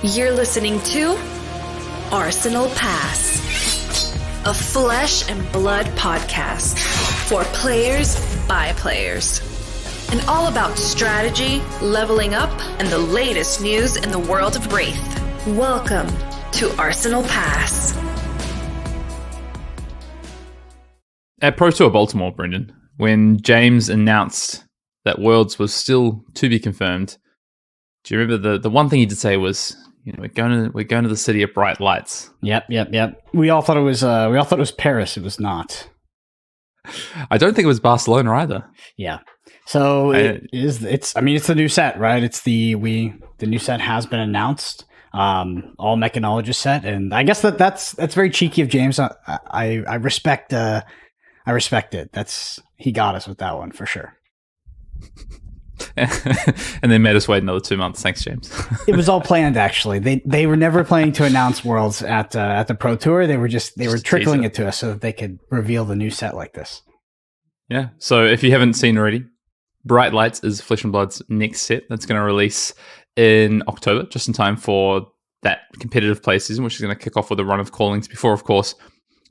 You're listening to Arsenal Pass, a flesh and blood podcast for players by players. And all about strategy, leveling up, and the latest news in the world of Wraith. Welcome to Arsenal Pass. At Pro Tour Baltimore, Brendan, when James announced that Worlds was still to be confirmed, do you remember the one thing he did say was, you know, we're going to the city of bright lights. Yep. We all thought it was Paris. It was not. I don't think it was Barcelona either. Yeah. So it's the new set, right? The new set has been announced. All mechanologist set, and I guess that's very cheeky of James. I respect it. He got us with that one for sure. And then made us wait another 2 months. Thanks, James. It was all planned, actually. They were never planning to announce Worlds at the Pro Tour. They were trickling it to us so that they could reveal the new set like this. Yeah. So if you haven't seen already, Bright Lights is Flesh and Blood's next set that's going to release in October, just in time for that competitive play season, which is going to kick off with a run of callings before, of course,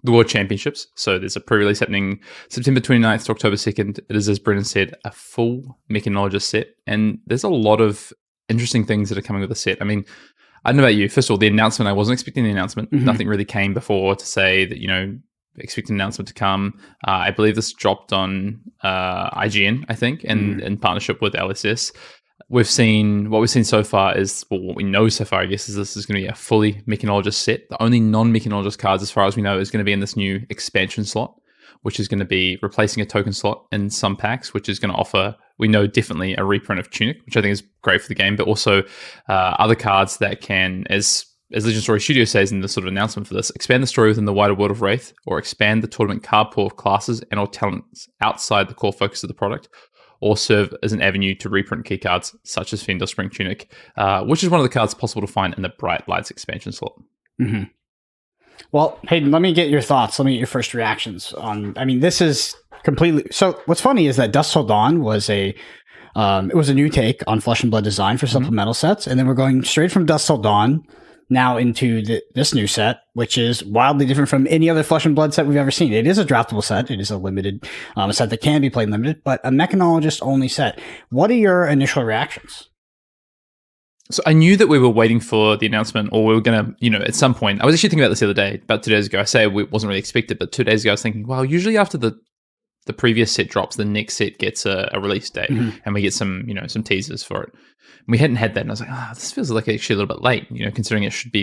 the World Championships. So there's a pre-release happening September 29th to October 2nd. It is, as Brendan said, a full mechanologist set. And there's a lot of interesting things that are coming with the set. I mean, I don't know about you. First of all, the announcement, I wasn't expecting the announcement. Mm-hmm. Nothing really came before to say that, you know, expect an announcement to come. I believe this dropped on IGN, I think, and in partnership with LSS. What we've seen so far is, well, what we know so far, I guess, is this is going to be a fully mechanologist set. The only non-mechanologist cards, as far as we know, is going to be in this new expansion slot, which is going to be replacing a token slot in some packs, which is going to offer, we know definitely, a reprint of Tunic, which I think is great for the game, but also other cards that can, as Legion Story Studio says in the sort of announcement for this, expand the story within the wider world of Wraith, or expand the tournament card pool of classes and or talents outside the core focus of the product, or serve as an avenue to reprint key cards such as Fiend or Spring Tunic, which is one of the cards possible to find in the Bright Lights expansion slot. Mm-hmm. Well, Hayden, let me get your thoughts. Let me get your first reactions on. I mean, this is completely. So, what's funny is that Dusk Till Dawn was it was a new take on Flesh and Blood design for supplemental sets, and then we're going straight from Dusk Till Dawn now into this new set, which is wildly different from any other Flesh and Blood set we've ever seen. It is a draftable set. It is a limited set that can be played limited, but a mechanologist only set. What are your initial reactions? So I knew that we were waiting for the announcement, or we were going to, you know, at some point. I was actually thinking about this the other day, about 2 days ago. I say it wasn't really expected, but 2 days ago I was thinking, well, usually after the previous set drops, the next set gets a release date, and we get some teasers for it. We hadn't had that, and I was like, this feels like actually a little bit late, you know, considering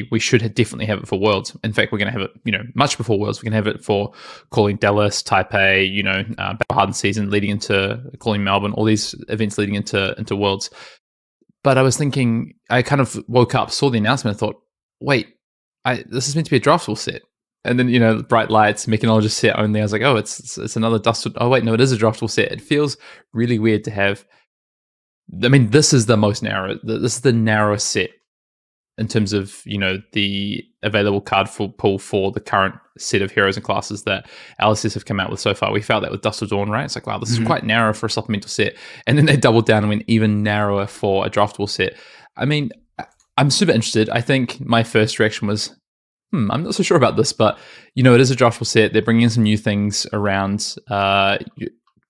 we should definitely have it for Worlds. In fact, we're going to have it, you know, much before Worlds. We're going to have it for Calling Dallas, Taipei, you know, Battle Hardened season leading into Calling Melbourne, all these events leading into Worlds. But I was thinking, I kind of woke up, saw the announcement, and thought, wait, this is meant to be a draftable set. And then, you know, Bright Lights, mechanologist set only. I was like, oh, it's another Dust. Oh, wait, no, it is a draftable set. It feels really weird to have. I mean, this is the most narrow. This is the narrowest set in terms of, you know, the available card pool for the current set of heroes and classes that LSS have come out with so far. We felt that with Dust Till Dawn, right? It's like, wow, this is quite narrow for a supplemental set. And then they doubled down and went even narrower for a draftable set. I mean, I'm super interested. I think my first reaction was, I'm not so sure about this, but, you know, it is a draftable set. They're bringing in some new things around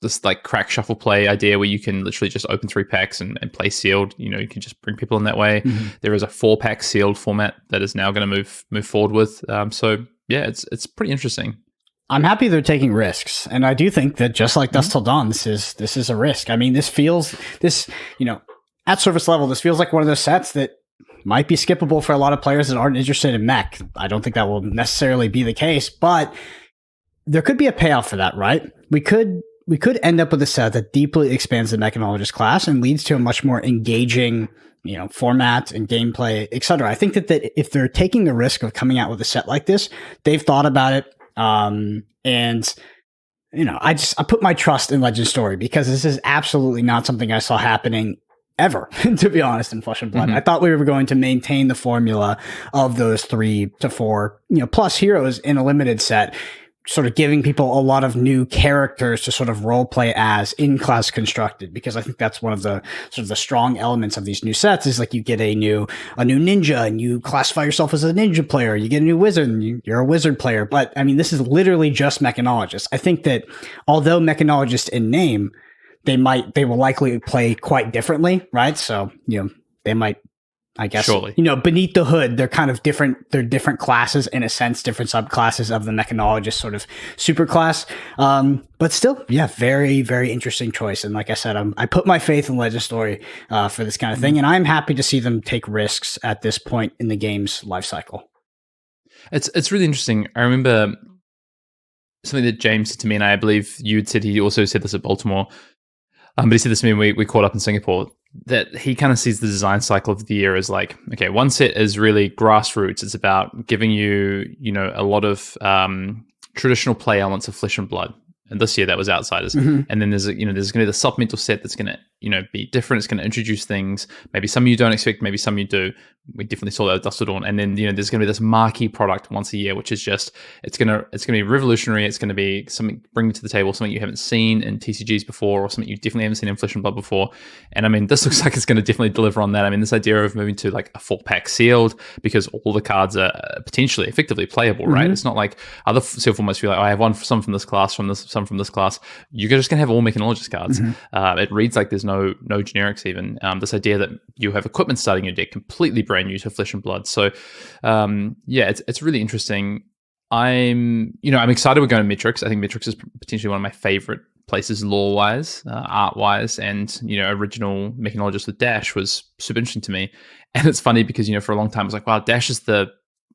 this like crack shuffle play idea where you can literally just open 3 packs and play sealed. You know, you can just bring people in that way. There is a 4-pack sealed format that is now going to move forward with. So yeah, it's pretty interesting. I'm happy they're taking risks, and I do think that just like Dusk Till Dawn, this is a risk. I mean, this you know, at surface level, this feels like one of those sets that might be skippable for a lot of players that aren't interested in mech. I don't think that will necessarily be the case, but there could be a payoff for that, right? We could end up with a set that deeply expands the mechanologist class and leads to a much more engaging, you know, format and gameplay, etc. I think that if they're taking the risk of coming out with a set like this, they've thought about it. And you know, I put my trust in Legend Story, because this is absolutely not something I saw happening ever, to be honest, in Flesh and Blood. I thought we were going to maintain the formula of those 3 to 4, you know, plus heroes in a limited set. sort of giving people a lot of new characters to sort of role play as in class constructed, because I think that's one of the sort of the strong elements of these new sets is like you get a new ninja and you classify yourself as a ninja player. You get a new wizard and you're a wizard player. But I mean, this is literally just mechanologists. I think that although mechanologist in name, they will likely play quite differently, right? So, they might, I guess, surely, beneath the hood, they're kind of different. They're different classes in a sense, different subclasses of the mechanologist sort of superclass. But still, yeah, very, very interesting choice. And like I said, I put my faith in Legend Story for this kind of thing, and I'm happy to see them take risks at this point in the game's life cycle. It's really interesting. I remember something that James said to me, and I believe you had said he also said this at Baltimore. But he said this to me when we caught up in Singapore, that he kind of sees the design cycle of the year as like, okay, one set is really grassroots. It's about giving you, a lot of traditional play elements of Flesh and Blood. And this year that was Outsiders. Mm-hmm. And then there's going to be the supplemental set that's going to, be different. It's going to introduce things. Maybe some you don't expect, maybe some you do. We definitely saw that with Dust to Dawn. And then, there's going to be this marquee product once a year, which is just, it's going to be revolutionary. It's going to be something bringing to the table, something you haven't seen in TCGs before, or something you definitely haven't seen in Flesh and Blood before. And I mean, this looks like it's going to definitely deliver on that. I mean, this idea of moving to like a 4-pack sealed, because all the cards are potentially effectively playable, right? Mm-hmm. It's not like other sealed formats feel like, I have some from this class, some from this class. You're just going to have all mechanologist cards. Mm-hmm. It reads like there's no generics even. This idea that you have equipment starting your deck completely brand new to Flesh and Blood. So it's really interesting. I'm excited we're going to Metrics. I think Metrics is potentially one of my favorite places lore-wise, art-wise, and, original Mechanologist with Dash was super interesting to me. And it's funny because, for a long time, I was like, wow, Dash is the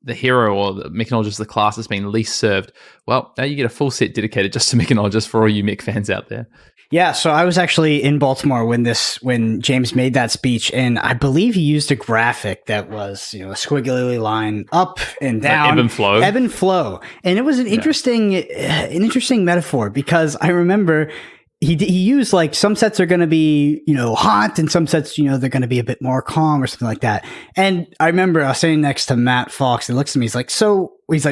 hero, or the Mechanologist, the class that's been least served. Well, now you get a full set dedicated just to Mechanologist for all you mech fans out there. Yeah, so I was actually in Baltimore when James made that speech, and I believe he used a graphic that was, a squiggly line up and down, like ebb and flow, and it was an interesting metaphor, because I remember he used like some sets are going to be hot, and some sets they're going to be a bit more calm or something like that. And I remember I was sitting next to Matt Fox, and he looks at me, he's like,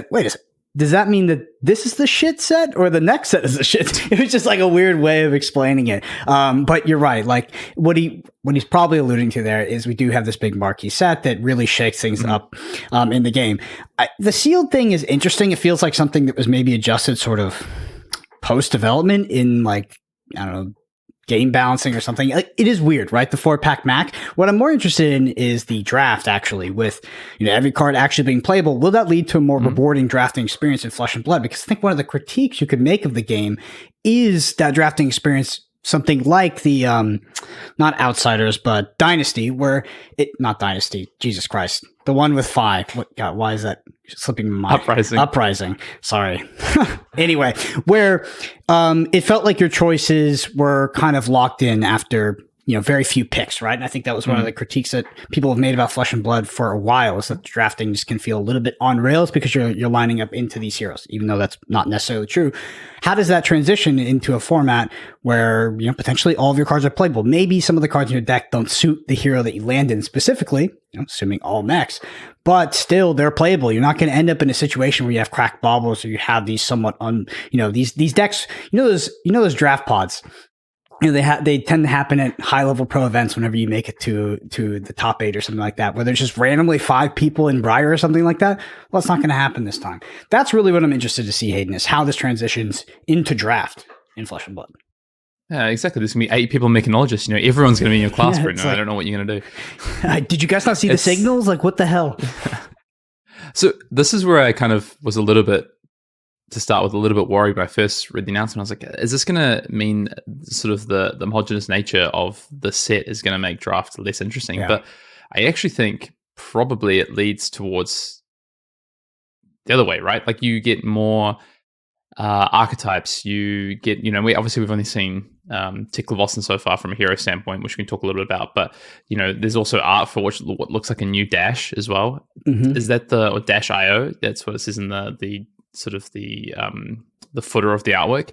wait a second. Does that mean that this is the shit set or the next set is the shit? It was just like a weird way of explaining it. But you're right. Like what he's probably alluding to there is we do have this big marquee set that really shakes things up in the game. The sealed thing is interesting. It feels like something that was maybe adjusted sort of post-development in like, I don't know, game balancing or something. Like, it is weird, right? The 4-pack Mac. What I'm more interested in is the draft, actually, with every card actually being playable. Will that lead to a more rewarding drafting experience in Flesh and Blood? Because I think one of the critiques you could make of the game is that drafting experience, something like the not Outsiders, but Dynasty, not Dynasty, Jesus Christ, the one with 5. What God? Why is that slipping my mind? Uprising. Sorry. Anyway, where it felt like your choices were kind of locked in after very few picks, right? And I think that was one of the critiques that people have made about Flesh and Blood for a while, is that drafting just can feel a little bit on rails because you're lining up into these heroes, even though that's not necessarily true. How does that transition into a format where potentially all of your cards are playable? Maybe some of the cards in your deck don't suit the hero that you land in specifically, assuming all mechs, but still they're playable. You're not going to end up in a situation where you have cracked baubles, or you have these somewhat these decks. Those draft pods. They tend to happen at high level pro events whenever you make it to the top 8 or something like that, where there's just randomly 5 people in Briar or something like that. Well, it's not going to happen this time. That's really what I'm interested to see, Hayden, is how this transitions into draft in Flesh and Blood. Yeah, exactly. There's going to be 8 people mechanologists. Everyone's going to be in your class right now. Like, I don't know what you're going to do. Did you guys not see the signals? Like, what the hell? So this is where I kind of was a little bit worried when I first read the announcement. I was like, is this going to mean sort of the homogeneous nature of the set is going to make draft less interesting? Yeah. But I actually think probably it leads towards the other way, right? Like, you get more archetypes. You get, we've only seen Tick Lavosin so far from a hero standpoint, which we can talk a little bit about. But, there's also art for what looks like a new Dash as well. Mm-hmm. Is that or Dash IO? That's what it says in the sort of the footer of the artwork.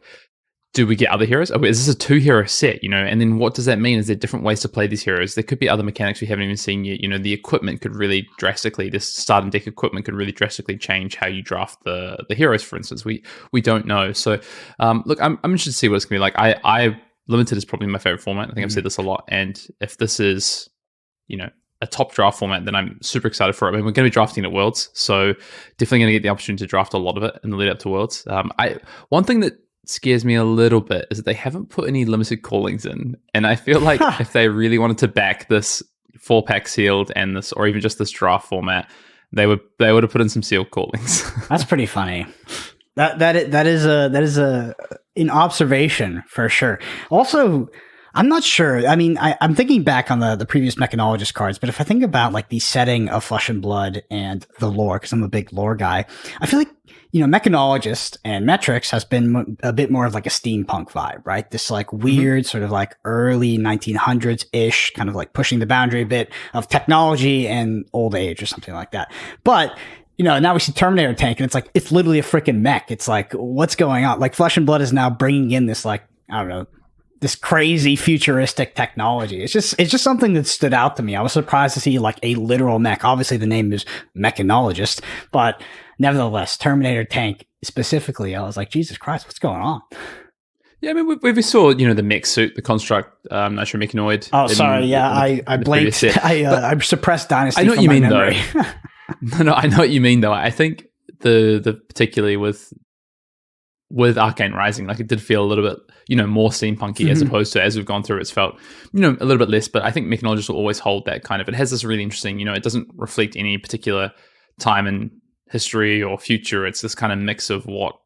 do we get other heroes? Oh, is this a 2-hero set, and then what does that mean? Is there different ways to play these heroes? There could be other mechanics we haven't even seen yet. The equipment could really drastically, this starting deck equipment could really drastically change how you draft the heroes, for instance. We don't know. So look, I'm interested to see what it's going to be like. I Limited is probably my favorite format. I think I've said this a lot. And if this is, a top draft format, then I'm super excited for it. I mean, we're going to be drafting at Worlds, so definitely going to get the opportunity to draft a lot of it in the lead up to Worlds. One thing that scares me a little bit is that they haven't put any limited callings in, and I feel like if they really wanted to back this 4-pack sealed and this, or even just this draft format, they would have put in some sealed callings. That's pretty funny. That is an observation for sure. Also, I'm not sure. I mean, I'm thinking back on the previous Mechanologist cards, but if I think about like the setting of Flesh and Blood and the lore, because I'm a big lore guy, I feel like, Mechanologist and Metrics has been a bit more of like a steampunk vibe, right? This like weird sort of like early 1900s-ish, kind of like pushing the boundary a bit of technology and old age or something like that. But now we see Terminator Tank, and it's literally a freaking mech. It's like, what's going on? Like Flesh and Blood is now bringing in this, like, I don't know, this crazy futuristic technology. It's just something that stood out to me. I was surprised to see like a literal mech. Obviously the name is Mechanologist, but nevertheless, Terminator Tank specifically, I was like, Jesus Christ, what's going on? Yeah, I mean, we saw, the mech suit, the construct, Nitro Mechanoid. Oh, sorry. Yeah, I blanked. I suppressed Dynasty. I know what you mean, though. No, I know what you mean, though. I think the particularly with Arcane Rising, like it did feel a little bit, more steampunky as opposed to, as we've gone through, it's felt, a little bit less. But I think Mechanologist will always hold that kind of, it has this really interesting, it doesn't reflect any particular time in history or future. It's this kind of mix of what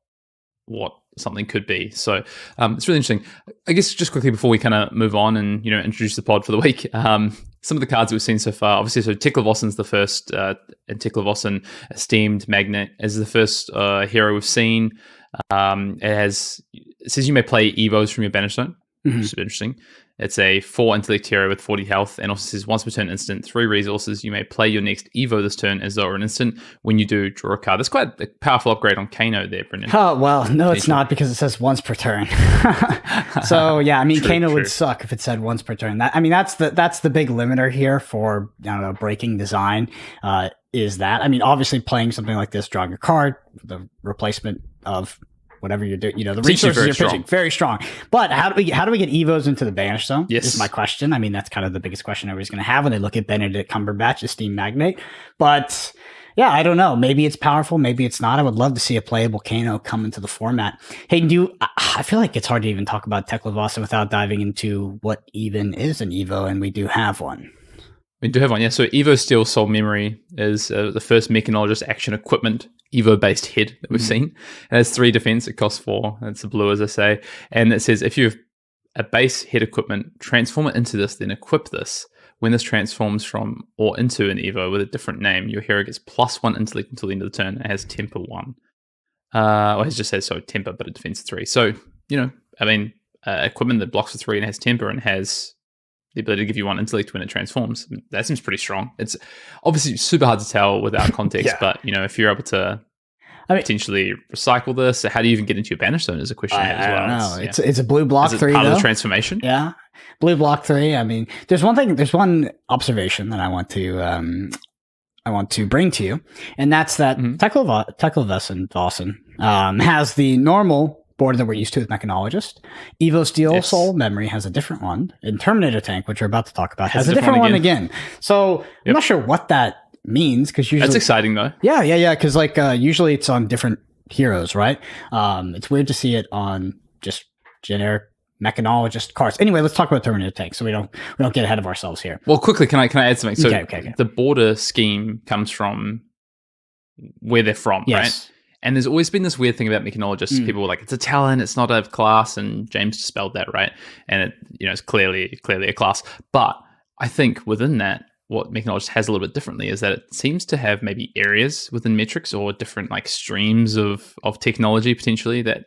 something could be. So it's really interesting. I guess just quickly before we kind of move on and, introduce the pod for the week, some of the cards that we've seen so far, obviously, so Tekla-Vossen's the first, and Tekla-Vossen Esteemed Magnet is the first hero we've seen. It says you may play Evos from your Banish Zone, which is super interesting. It's a 4 intellect hero with 40 health, and also says once per turn instant, 3 resources. You may play your next Evo this turn as though an instant. When you do, draw a card. That's quite a powerful upgrade on Kano there, Brendan. Oh, well, no, it's not, because it says once per turn. So, yeah, I mean, Kano would suck if it said once per turn. That's the big limiter here for, breaking design, is that. I mean, obviously playing something like this, drawing a card, the replacement of whatever you're doing, the resources you're pitching, very strong. But how do we get Evos into the Banish Zone? Yes, is my question. I mean, that's kind of the biggest question everybody's going to have when they look at Benedict Cumberbatch, Esteemed Magnate. But yeah, I don't know. Maybe it's powerful, maybe it's not. I would love to see a playable Kano come into the format. Hayden, I feel like it's hard to even talk about Tekla-Vossen without diving into what even is an Evo, and we do have one. We do have one, yeah. So Evo Steel Soul Memory is the first Mechanologist action equipment Evo-based head that we've seen. It has 3 defense. It costs 4. It's a blue, as I say. And it says if you have a base head equipment, transform it into this, then equip this. When this transforms from or into an Evo with a different name, your hero gets +1 intellect until the end of the turn. It has temper 1. Well, it just says so temper, but it defends 3. So, equipment that blocks for 3 and has temper and has the ability to give you 1 intellect when it transforms. That seems pretty strong. It's obviously super hard to tell without context, but if you're able to potentially recycle this, how do you even get into your Banish Zone is a question as well. I don't know. It's a blue block 3 part though. Of the transformation. Yeah, blue block 3. I mean, there's one observation that I want to bring to you, and that's that Tekla-Vossen has the normal board that we're used to with Mechanologist. Evo Steel Soul Memory has a different one. And Terminator Tank, which we're about to talk about, has a different one again. So I'm not sure what that means, because usually... That's exciting, though. Yeah, because usually it's on different heroes, right? It's weird to see it on just generic Mechanologist cards. Anyway, let's talk about Terminator Tank so we don't get ahead of ourselves here. Well, quickly, can I add something? So okay. The border scheme comes from where they're from, right? And there's always been this weird thing about Mechanologists. People were like, it's a talent, it's not a class, and James dispelled that, right? And it's clearly a class. But I think within that, what Mechanologist has a little bit differently is that it seems to have maybe areas within metrics or different streams of technology potentially that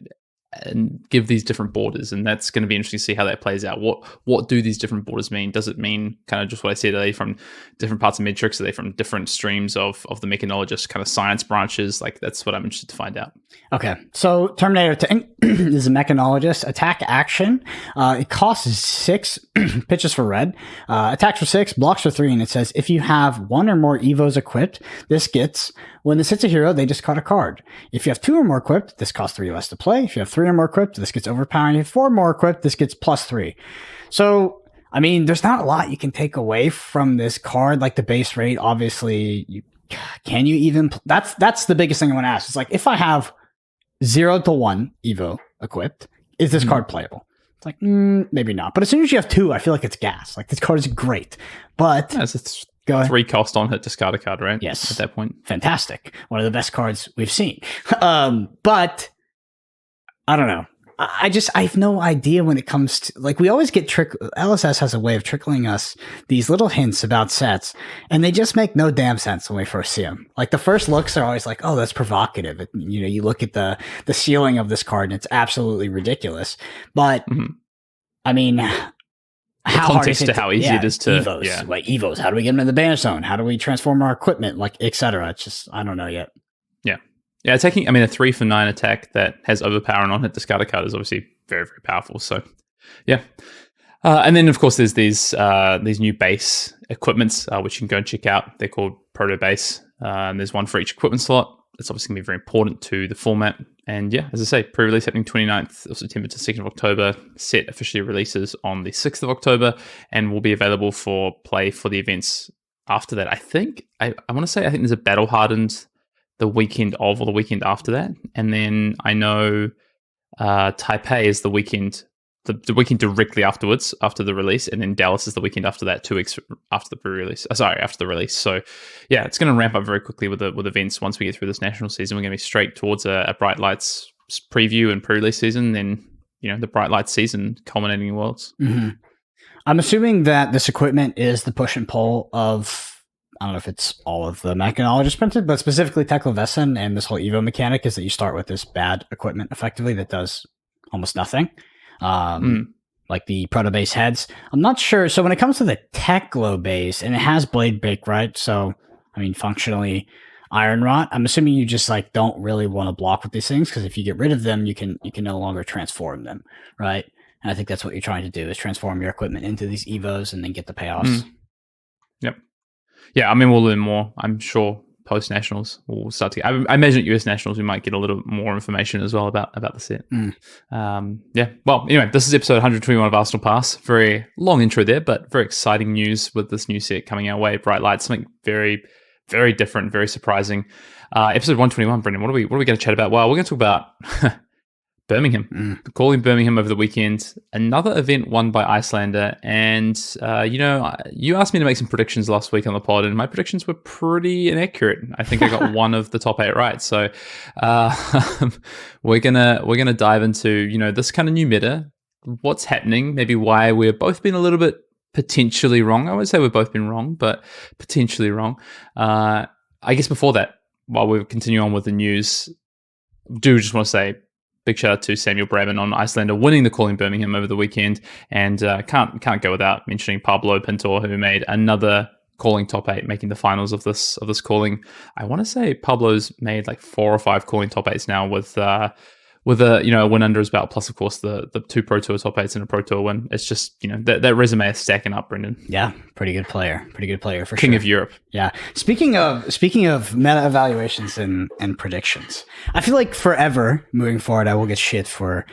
and give these different borders, and that's going to be interesting to see how that plays out. What do these different borders mean? Does it mean kind of just what I said? Are they from different parts of Metrix? Are they from different streams of the mechanologist kind of science branches? Like, that's what I'm interested to find out. Okay, so Terminator Tank is a mechanologist. Attack action. It costs 6 pitches for red. Attacks for 6, blocks for 3, and it says if you have 1 or more Evos equipped, this gets, when this hits a hero, they discard a card. If you have 2 or more equipped, this costs 3 less to play. If you have 3 or more equipped, this gets overpowering. If you have 4 more equipped, this gets +3. So, I mean, there's not a lot you can take away from this card. Like the base rate, obviously, can you even? That's the biggest thing I want to ask. It's like, if I have 0 to 1 Evo equipped, is this card playable? It's like, maybe not. But as soon as you have 2, I feel like it's gas. Like, this card is great. But it's go ahead. 3 cost on hit, discard a card, right? Yes. At that point. Fantastic. One of the best cards we've seen. But I don't know. I have no idea when it comes to, like, we always get LSS has a way of trickling us these little hints about sets, and they just make no damn sense when we first see them. Like, the first looks are always like, oh, that's provocative. You know, you look at the ceiling of this card and it's absolutely ridiculous. But I mean, how hard is it how easy it is to Evos? Like, Evos, how do we get them in the banner zone? How do we transform our equipment? Like, etc. It's just, I don't know yet. Yeah, taking, I mean, a 3 for 9 attack that has overpower and on hit discard a card is obviously very, very powerful. So, yeah. And then, of course, there's these new base equipments, which you can go and check out. They're called Proto Base. And there's one for each equipment slot. It's obviously going to be very important to the format. And yeah, as I say, pre-release happening 29th of September to 2nd of October. Set officially releases on the 6th of October and will be available for play for the events after that. I think, I want to say, I think there's a Battle Hardened the weekend of or the weekend after that. And then I know Taipei is the weekend directly afterwards, after the release. And then Dallas is the weekend after that, 2 weeks after the pre-release. After the release. So yeah, it's going to ramp up very quickly with events. Once we get through this national season, we're going to be straight towards a Bright Lights preview and pre-release season. Then, you know, the Bright Lights season culminating in Worlds. Mm-hmm. I'm assuming that this equipment is the push and pull of, I don't know if it's all of the mechanologist printed, but specifically Teklovesen and this whole Evo mechanic is that you start with this bad equipment effectively that does almost nothing. Like the Proto Base heads. I'm not sure. So when it comes to the Teklo base, and it has Blade Break, right? So, I mean, functionally Iron Rot, I'm assuming you just like don't really want to block with these things, because if you get rid of them, you can no longer transform them, right? And I think that's what you're trying to do, is transform your equipment into these Evos and then get the payoffs. Yep. Yeah, I mean, we'll learn more, I'm sure, post-nationals. We'll start to I imagine at US Nationals, we might get a little more information as well about the set. Yeah, well, anyway, this is episode 121 of Arsenal Pass. Very long intro there, but very exciting news with this new set coming our way. Bright Lights, something very, very different, very surprising. Episode 121, Brendan, what are we going to chat about? Well, we're going to talk about Birmingham, Calling Birmingham over the weekend. Another event won by Icelander. And, you know, you asked me to make some predictions last week on the pod, and my predictions were pretty inaccurate. I think I got one of the top 8 right. So we're gonna dive into, you know, this kind of new meta, what's happening, maybe why we're both been a little bit potentially wrong. I would say we've both been wrong, but potentially wrong. I guess before that, while we continue on with the news, do just want to say, big shout out to Samuel Brabham on Icelander winning the Calling Birmingham over the weekend, and can't go without mentioning Pablo Pintor, who made another Calling top 8, making the finals of this Calling. I want to say Pablo's made like 4 or 5 Calling top 8s now with a win under his belt, plus of course the 2 Pro Tour top 8s and a Pro Tour win. It's just, you know, that resume is stacking up, Brendan. Yeah, pretty good player for King sure. of Europe. Yeah. Speaking of meta evaluations and predictions, I feel like forever moving forward, I will get shit for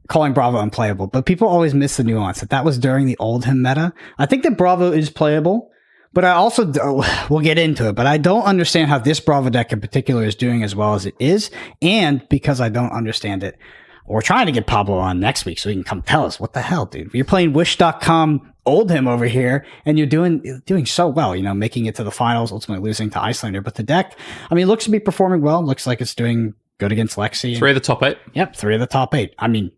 calling Bravo unplayable, but people always miss the nuance that was during the Oldhim meta. I think that Bravo is playable, but I also, we'll get into it, but I don't understand how this Bravo deck in particular is doing as well as it is. And because I don't understand it, we're trying to get Pablo on next week so he can come tell us, what the hell, dude? You're playing Wish.com Oldhim over here, and you're doing so well, you know, making it to the finals, ultimately losing to Icelander. But the deck, I mean, looks to be performing well. Looks like it's doing good against Lexi. 3 of the top 8. Yep, 3 of the top 8. I mean,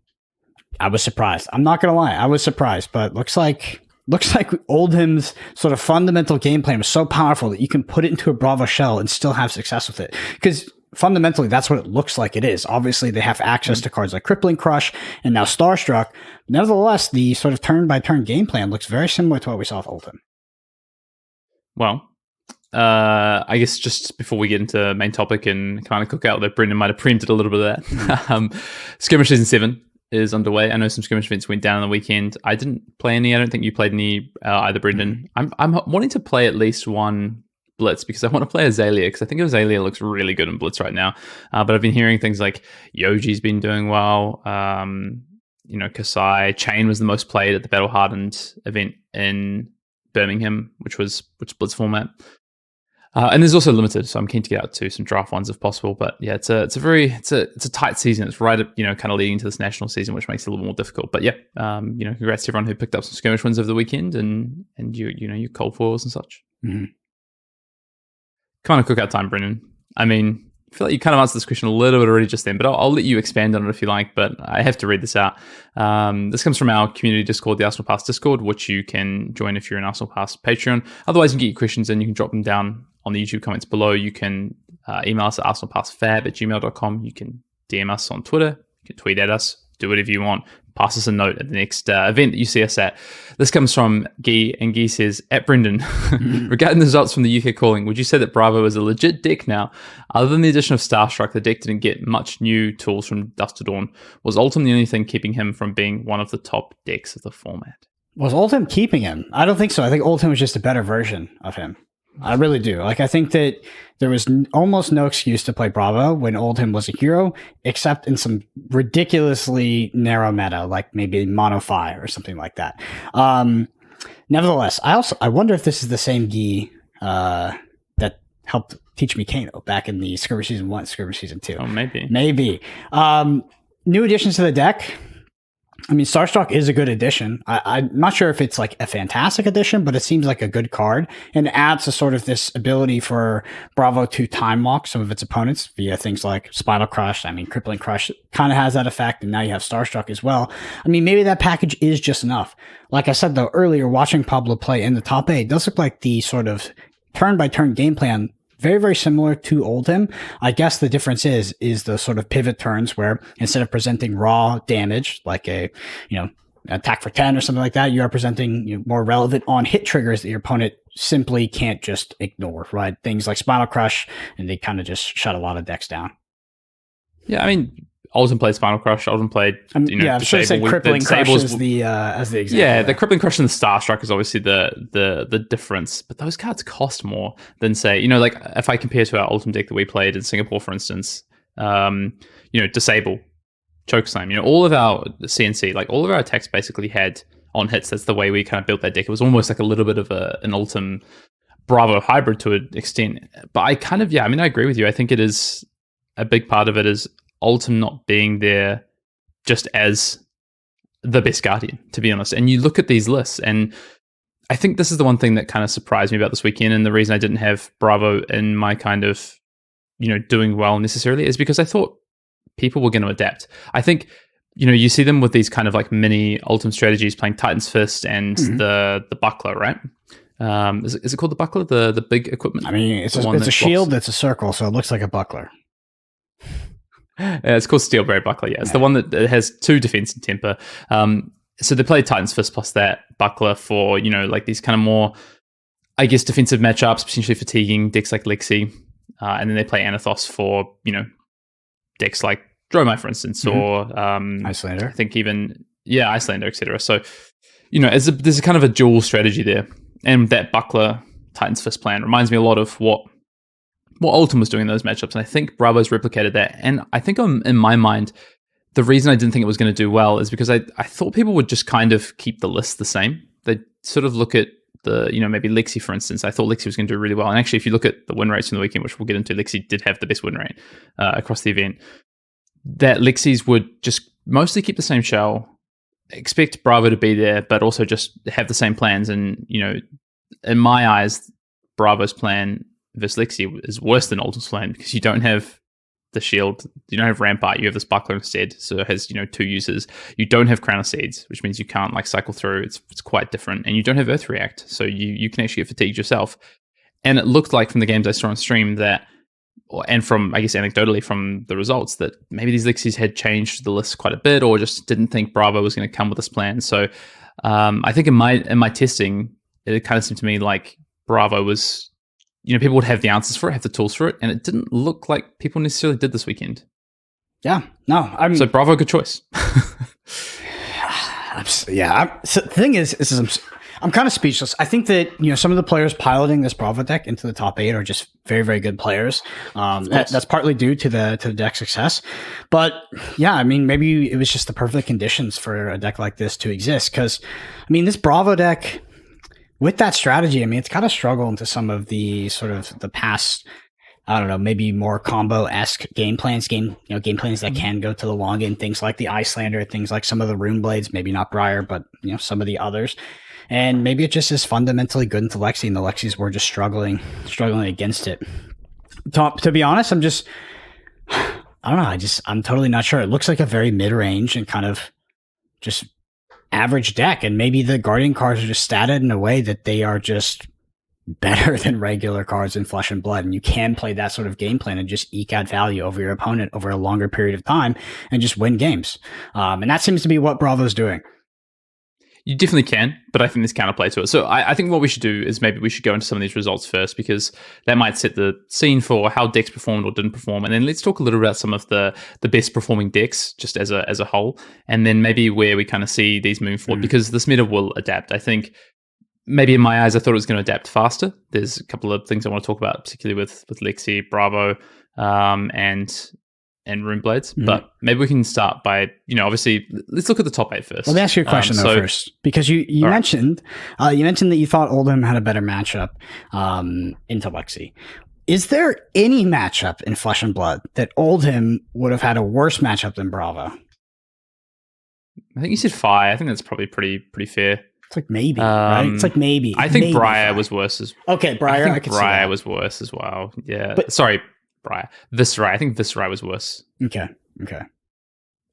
I was surprised. I'm not going to lie. I was surprised, but looks like Oldhim's sort of fundamental game plan was so powerful that you can put it into a Bravo shell and still have success with it. Because fundamentally, that's what it looks like it is. Obviously, they have access to cards like Crippling Crush and now Starstruck. Nevertheless, the sort of turn-by-turn game plan looks very similar to what we saw with Oldhim. Well, I guess just before we get into main topic and kind of Cookout, that Brendan might have preempted a little bit of that. Skirmish Season 7 is underway. I know some skirmish events went down on the weekend. I didn't play any. I don't think you played any either, Brendan. I'm wanting to play at least one Blitz because I want to play Azalea because I think Azalea looks really good in Blitz right now. But I've been hearing things like Yoji's been doing well. Kasai. Chain was the most played at the Battle Hardened event in Birmingham, which Blitz format. And there's also limited, so I'm keen to get out to some draft ones if possible. But yeah, it's a tight season. It's right at, kind of leading into this national season, which makes it a little more difficult. But yeah, congrats to everyone who picked up some skirmish wins over the weekend and your cold foils and such. Mm-hmm. Kind of Cookout time, Brendan. I mean, I feel like you kind of answered this question a little bit already just then, but I'll let you expand on it if you like. But I have to read this out. This comes from our community Discord, the Arsenal Pass Discord, which you can join if you're an Arsenal Pass Patreon. Otherwise, you can get your questions and you can drop them down on the YouTube comments below. You can email us at arsenalpassfab@gmail.com. You can DM us on Twitter. You can tweet at us. Do whatever you want. Pass us a note at the next event that you see us at. This comes from Guy, and Guy says, at Brendan, regarding the results from the UK Calling, would you say that Bravo is a legit deck now? Other than the addition of Starstruck, the deck didn't get much new tools from Dusk to Dawn. Was Ultim the only thing keeping him from being one of the top decks of the format? Was Ultim keeping him? I don't think so. I think Ultim was just a better version of him. I really do. I think that there was almost no excuse to play Bravo when Oldhim was a hero, except in some ridiculously narrow meta, like maybe Mono Fi or something like that. Nevertheless, I wonder if this is the same Guy that helped teach me Kano back in the Skirmish Season 1, Skirmish Season 2. Oh, maybe. Maybe. New additions to the deck. I mean, Starstruck is a good addition. I'm not sure if it's like a fantastic addition, but it seems like a good card and adds to sort of this ability for Bravo to time walk some of its opponents via things like Spinal Crush. I mean, Crippling Crush kind of has that effect, and now you have Starstruck as well. I mean, maybe that package is just enough. Like I said, though, earlier, watching Pablo play in the top 8 does look like the sort of turn-by-turn game plan very, very similar to Oldhim. I guess the difference is the sort of pivot turns where instead of presenting raw damage, like a, attack for 10 or something like that, you are presenting more relevant on hit triggers that your opponent simply can't just ignore, right? Things like Spinal Crush, and they kind of just shut a lot of decks down. Yeah, I mean, Oldhim played Spinal Crush. Oldhim played, I should say Crippling Crush as the example. Yeah, the Crippling Crush and the Starstruck is obviously the difference. But those cards cost more than, say, like if I compare to our Ultimate deck that we played in Singapore, for instance, Disable, Chokeslam, all of our CNC, like all of our attacks basically had on hits. That's the way we kind of built that deck. It was almost like a little bit of an Ultim Bravo hybrid to an extent. But I kind of, I agree with you. I think it is a big part of it is Ultim not being there just as the best Guardian, to be honest. And you look at these lists, and I think this is the one thing that kind of surprised me about this weekend, and the reason I didn't have Bravo in my kind of, doing well necessarily is because I thought people were going to adapt. I think, you see them with these kind of like mini Ultim strategies playing Titan's Fist and the Buckler, right? Is it called the Buckler, the big equipment? I mean, it's a shield that's a circle, so it looks like a buckler. It's called Steelberry Buckler. Yeah, it's the one that has 2 defense and temper. So they play Titan's Fist plus that Buckler for like these kind of more, I guess, defensive matchups, potentially fatiguing decks like Lexi, and then they play Anathos for decks like Dromai, for instance, or Icelander. I think even Icelander, etc. So there's a kind of a dual strategy there, and that Buckler Titan's Fist plan reminds me a lot of what Ultim was doing in those matchups, and I think Bravo's replicated that. And I think in my mind, the reason I didn't think it was going to do well is because I thought people would just kind of keep the list the same. They'd sort of look at the, maybe Lexi, for instance. I thought Lexi was going to do really well. And actually, if you look at the win rates from the weekend, which we'll get into, Lexi did have the best win rate across the event. That Lexi's would just mostly keep the same shell, expect Bravo to be there, but also just have the same plans. And, in my eyes, Bravo's plan versus Lexi is worse than Ultim's plan because you don't have the shield, you don't have Rampart, you have this Buckler instead, so it has 2 uses. You don't have Crown of Seeds, which means you can't like cycle through. It's quite different, and you don't have Earth React, so you can actually get fatigued yourself. And it looked like from the games I saw on stream that and from, I guess, anecdotally from the results, that maybe these Lixies had changed the list quite a bit, or just didn't think Bravo was going to come with this plan. So I think in my testing, it kind of seemed to me like Bravo was, people would have the answers for it, have the tools for it, and it didn't look like people necessarily did this weekend. Yeah, no, I mean, so Bravo, good choice. So the thing is I'm kind of speechless. I think that some of the players piloting this Bravo deck into the top 8 are just very, very good players. That's partly due to the deck success, but yeah, I mean, maybe it was just the perfect conditions for a deck like this to exist. Because I mean, this Bravo deck with that strategy, I mean, it's kind of struggled into some of the sort of the past, I don't know, maybe more combo-esque game plans that can go to the long game, things like the Icelander, things like some of the Rune Blades, maybe not Briar, but some of the others. And maybe it just is fundamentally good into Lexi, and the Lexis were just struggling against it. To be honest, I don't know, I'm totally not sure. It looks like a very mid-range and kind of just average deck, and maybe the Guardian cards are just statted in a way that they are just better than regular cards in Flesh and Blood, and you can play that sort of game plan and just eke out value over your opponent over a longer period of time and just win games. And that seems to be what Bravo's doing. You definitely can, but I think there's counterplay to it. So I think what we should do is maybe we should go into some of these results first, because that might set the scene for how decks performed or didn't perform. And then let's talk a little about some of the best performing decks just as a whole. And then maybe where we kind of see these moving forward, because this meta will adapt. I think maybe in my eyes, I thought it was going to adapt faster. There's a couple of things I want to talk about, particularly with Lexi, Bravo, and Rune Blades. But maybe we can start by, obviously, let's look at the top 8 first. Let me ask you a question first, because you mentioned that you thought Oldham had a better matchup into Lexi. Is there any matchup in Flesh and Blood that Oldham would have had a worse matchup than Bravo? I think you said Fi. I think that's probably pretty fair. It's like maybe, right? It's like maybe. I think Briar was worse as well. Okay, Briar. I think Briar was worse as well. Yeah. But, sorry, Briar. Viscerai. I think Viscerai was worse. Okay. I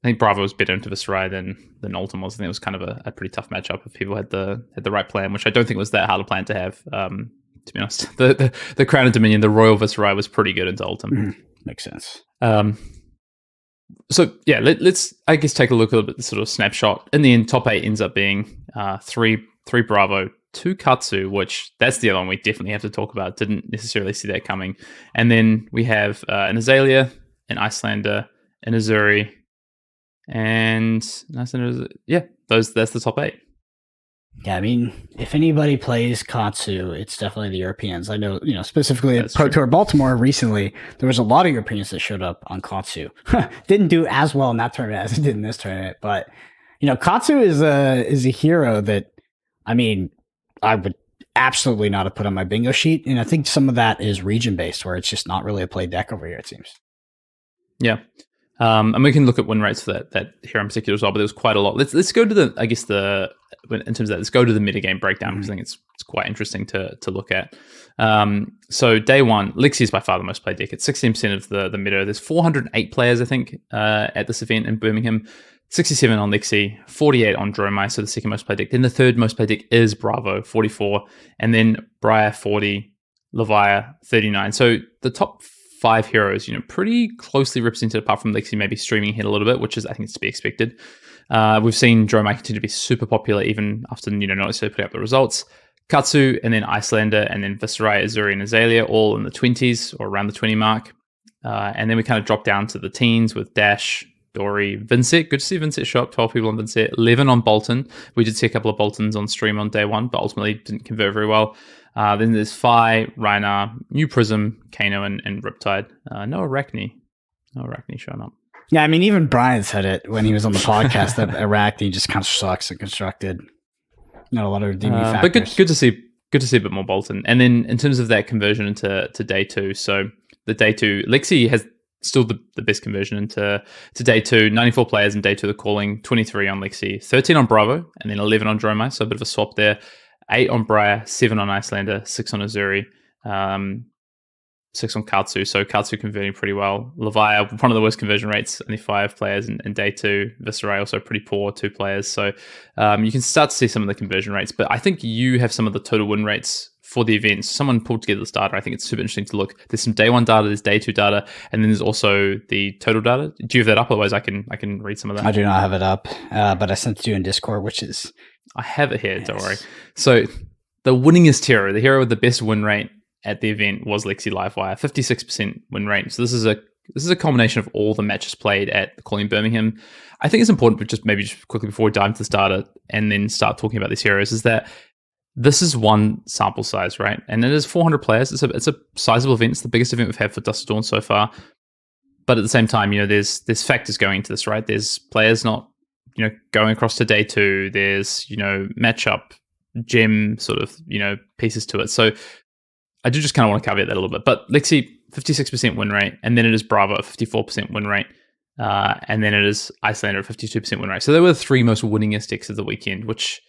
think Bravo was better into Viscerai than Oldham was. I think it was kind of a pretty tough matchup if people had the right plan, which I don't think was that hard a plan to have. To be honest, the Crown and Dominion, the Royal Viscerai was pretty good into Oldham. Makes sense. So yeah, let's I guess take a look at the sort of snapshot. In the end, top 8 ends up being three Bravo, 2 Katsu, which that's the other one we definitely have to talk about. Didn't necessarily see that coming. And then we have an Azalea, an Icelander, an Azuri, and that's the top 8. Yeah, I mean, if anybody plays Katsu, it's definitely the Europeans. I know, specifically at Pro Tour Baltimore recently, there was a lot of Europeans that showed up on Katsu. Didn't do as well in that tournament as it did in this tournament, but Katsu is a hero that, I mean, I would absolutely not have put on my bingo sheet, and I think some of that is region based, where it's just not really a play deck over here, it seems. Yeah. And we can look at win rates for that hero in particular as well, but there was quite a lot. Let's go to in terms of that, let's go to the metagame breakdown, because I think it's quite interesting to look at. So day one, Lexi is by far the most played deck. It's 16% of the meta. There's 408 players, I think, at this event in Birmingham. 67 on Lexi, 48 on Dromai, so the second most played deck. Then the third most played deck is Bravo, 44, and then Briar, 40, Levia, 39. So the top 5 heroes, pretty closely represented, apart from Lexi maybe streaming ahead a little bit, which is, I think, it's to be expected. We've seen Dromai continue to be super popular even after, not necessarily putting up the results. Katsu, and then Icelander, and then Viscerai, Azuri, and Azalea, all in the 20s or around the 20 mark. And then we kind of drop down to the teens with Dash, Dory, Vincent. Good to see Vincent show up. 12 people on Vincent. 11 on Bolton. We did see a couple of Boltons on stream on day one, but ultimately didn't convert very well. Then there's Fi, Rhinar, New Prism, Kano, and Riptide. No Arachne showing up. Yeah, I mean, even Brian said it when he was on the podcast that Arachne just kind of sucks and constructed. Not a lot of redeeming factors. But good to see a bit more Bolton. And then in terms of that conversion into day 2, so the day 2, Lexi has still the best conversion into day 2. 94 players in day 2 of the calling, 23 on Lexi, 13 on Bravo, and then 11 on Dromai, so a bit of a swap there. 8 on Briar, 7 on Icelander, 6 on Azuri, 6 on Katsu. So Katsu converting pretty well. Levia, one of the worst conversion rates, only 5 players in day 2. Viscerai also pretty poor, 2 players. So you can start to see some of the conversion rates. But I think you have some of the total win rates for the events. Someone pulled together this data. I think it's super interesting to look. There's some day one data, there's day two data, and then there's also the total data. Do you have that up? Otherwise, I can read some of that. I do not have it up, but I sent it to you in Discord, which is... I have it here, don't worry. So the winningest hero, the hero with the best win rate at the event was Lexi Livewire, 56% win rate. So this is a combination of all the matches played at Calling Birmingham. I think it's important, but just quickly before we dive into this data and then start talking about these heroes, is that this is one sample size, right? And it is 400 players. It's a sizable event. It's the biggest event we've had for Dust to Dawn so far. But at the same time, there's factors going into this, right? There's players not, going across to day two. There's, matchup, gem sort of, pieces to it. So I do just kind of want to caveat that a little bit. But Lexi, 56% win rate. And then it is Bravo at 54% win rate. And then it is Icelander at 52% win rate. So they were the three most winningest decks of the weekend, which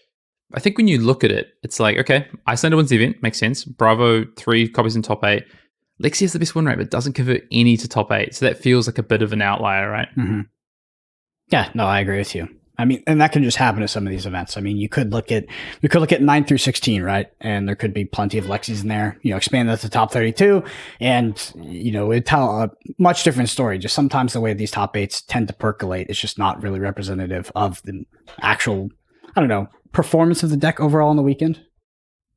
I think when you look at it, it's like, okay, Icelander wins the event, makes sense. Bravo, 3 copies in top 8. Lexi has the best win rate, but doesn't convert any to top 8. So that feels like a bit of an outlier, right? Mm-hmm. Yeah, no, I agree with you. I mean, and that can just happen at some of these events. I mean, we could look at 9 through 16, right? And there could be plenty of Lexis in there, expand that to top 32. And, it'd tell a much different story. Just sometimes the way these top 8s tend to percolate, it's just not really representative of the actual, performance of the deck overall on the weekend.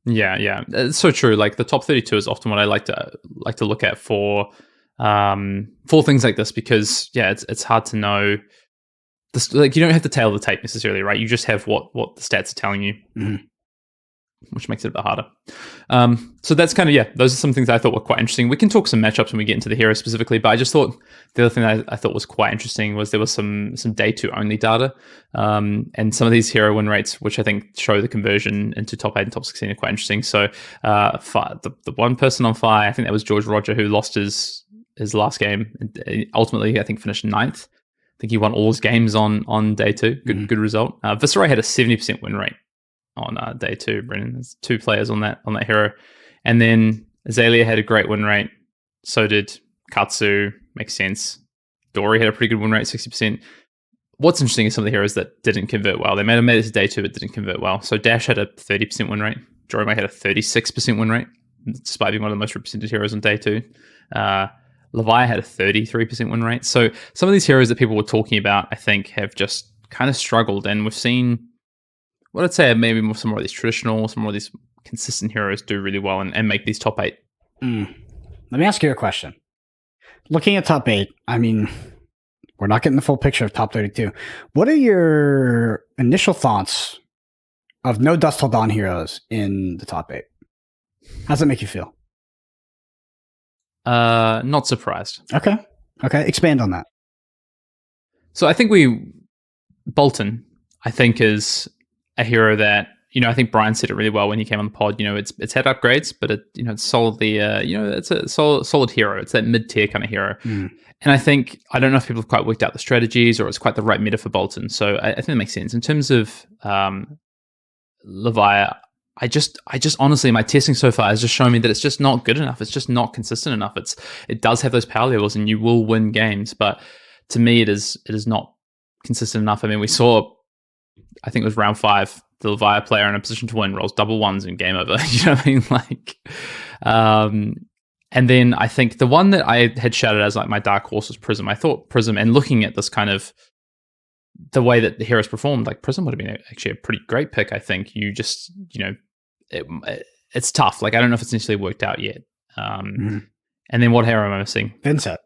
Yeah. It's so true. Like the top 32 is often what I like to look at for things like this, because it's hard to know. You don't have to tail the tape necessarily, right? You just have what the stats are telling you, which makes it a bit harder. So that's kind of, those are some things I thought were quite interesting. We can talk some matchups when we get into the hero specifically, but I just thought the other thing I thought was quite interesting was there was some day two only data, and some of these hero win rates, which I think show the conversion into top 8 and top 16 are quite interesting. So the one person on fire, I think that was George Roger, who lost his last game. Ultimately, I think finished 9th. I think he won all his games on day two. Good result. Viserai had a 70% win rate on day two. Brendan, there's 2 players on that hero, and then Azalea had a great win rate. So did Katsu. Makes sense. Dory had a pretty good win rate, 60%. What's interesting is some of the heroes that didn't convert well. They may have made it to day two, but didn't convert well. So Dash had a 30% win rate. Jorome had a 36% win rate, despite being one of the most represented heroes on day two. Levi had a 33% win rate. So some of these heroes that people were talking about, I think, have just kind of struggled. And we've seen, what I'd say, maybe some more of these traditional, some more of these consistent heroes do really well and make these top 8. Let me ask you a question. Looking at top 8, I mean, we're not getting the full picture of top 32. What are your initial thoughts of no Dusk Till Dawn heroes in the top 8? How does that make you feel? Not surprised. Okay. Expand on that. So I think Bolton, I think, is a hero that, I think Brian said it really well when he came on the pod. It's had upgrades, but it's solidly, it's a solid hero. It's that mid-tier kind of hero. And I think, I don't know if people have quite worked out the strategies or it's quite the right meta for Bolton. So I think it makes sense. In terms of Levi, I just honestly, my testing so far has just shown me that it's just not good enough. It's just not consistent enough. It does have those power levels and you will win games, but to me, it is not consistent enough. I mean, we saw, I think it was round 5, the Levi player in a position to win rolls double ones in game over. You know what I mean? And then I think the one that I had shouted as like my dark horse was Prism. I thought Prism, and looking at this kind of the way that the heroes performed, like Prism would have been actually a pretty great pick. I think you just, it's tough. Like, I don't know if it's necessarily worked out yet. And then what hero am I missing? Vincent.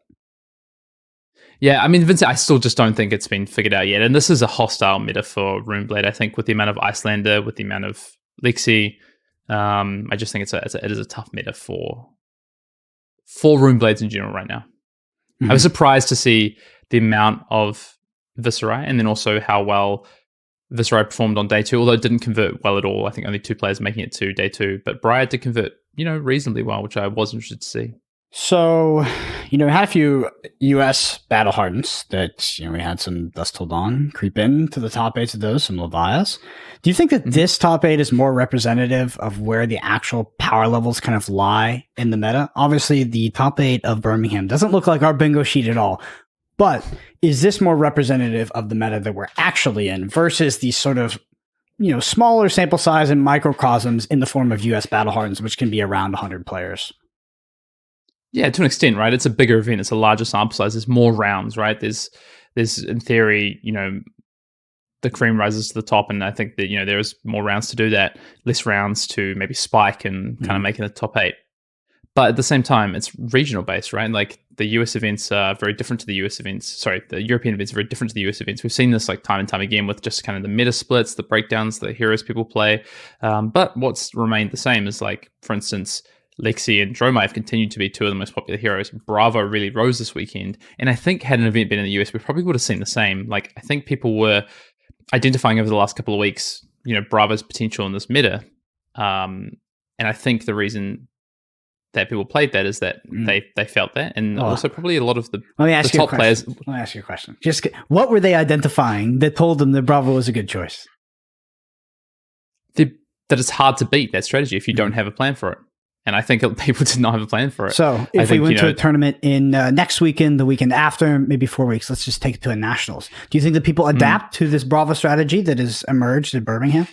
Yeah, I mean, Vincent, I still just don't think it's been figured out yet. And this is a hostile meta for Runeblade, I think, with the amount of Icelander, with the amount of Lexi. I just think it is a tough meta for Runeblades in general right now. I was surprised to see the amount of Viserai, and then also how well Viserai performed on day 2, although it didn't convert well at all. I think only 2 players making it to day 2, but Briar did convert, reasonably well, which I was interested to see. So, we had a few US battle hardens that, we had some Dusk Till Dawn creep in to the top 8s of those, some Levias. Do you think that this top 8 is more representative of where the actual power levels kind of lie in the meta? Obviously, the top 8 of Birmingham doesn't look like our bingo sheet at all. But is this more representative of the meta that we're actually in versus these sort of smaller sample size and microcosms in the form of US Battle Hardens, which can be around 100 players. Yeah, to an extent, right? It's a bigger event. It's a larger sample size. There's more rounds, right? There's in theory, the cream rises to the top, and I think that there's more rounds to do that, less rounds to maybe spike and kind of making the top 8. But at the same time, it's regional based, right? Like the US events are very different to the US events. Sorry, the European events are very different to the US events. We've seen this like time and time again with just kind of the meta splits, the breakdowns, the heroes people play. But what's remained the same is, like, for instance, Lexi and Dromai have continued to be two of the most popular heroes. Bravo really rose this weekend. And I think had an event been in the US, we probably would have seen the same. Like, I think people were identifying over the last couple of weeks, Bravo's potential in this meta. And I think the reason that people played that is that they felt that. And also probably a lot of the top players. Let me ask you a question. What were they identifying that told them that Bravo was a good choice? That it's hard to beat that strategy if you don't have a plan for it. And I think people did not have a plan for it. So if we went to a tournament in next weekend, the weekend after, maybe 4 weeks, let's just take it to a nationals. Do you think that people adapt to this Bravo strategy that has emerged in Birmingham?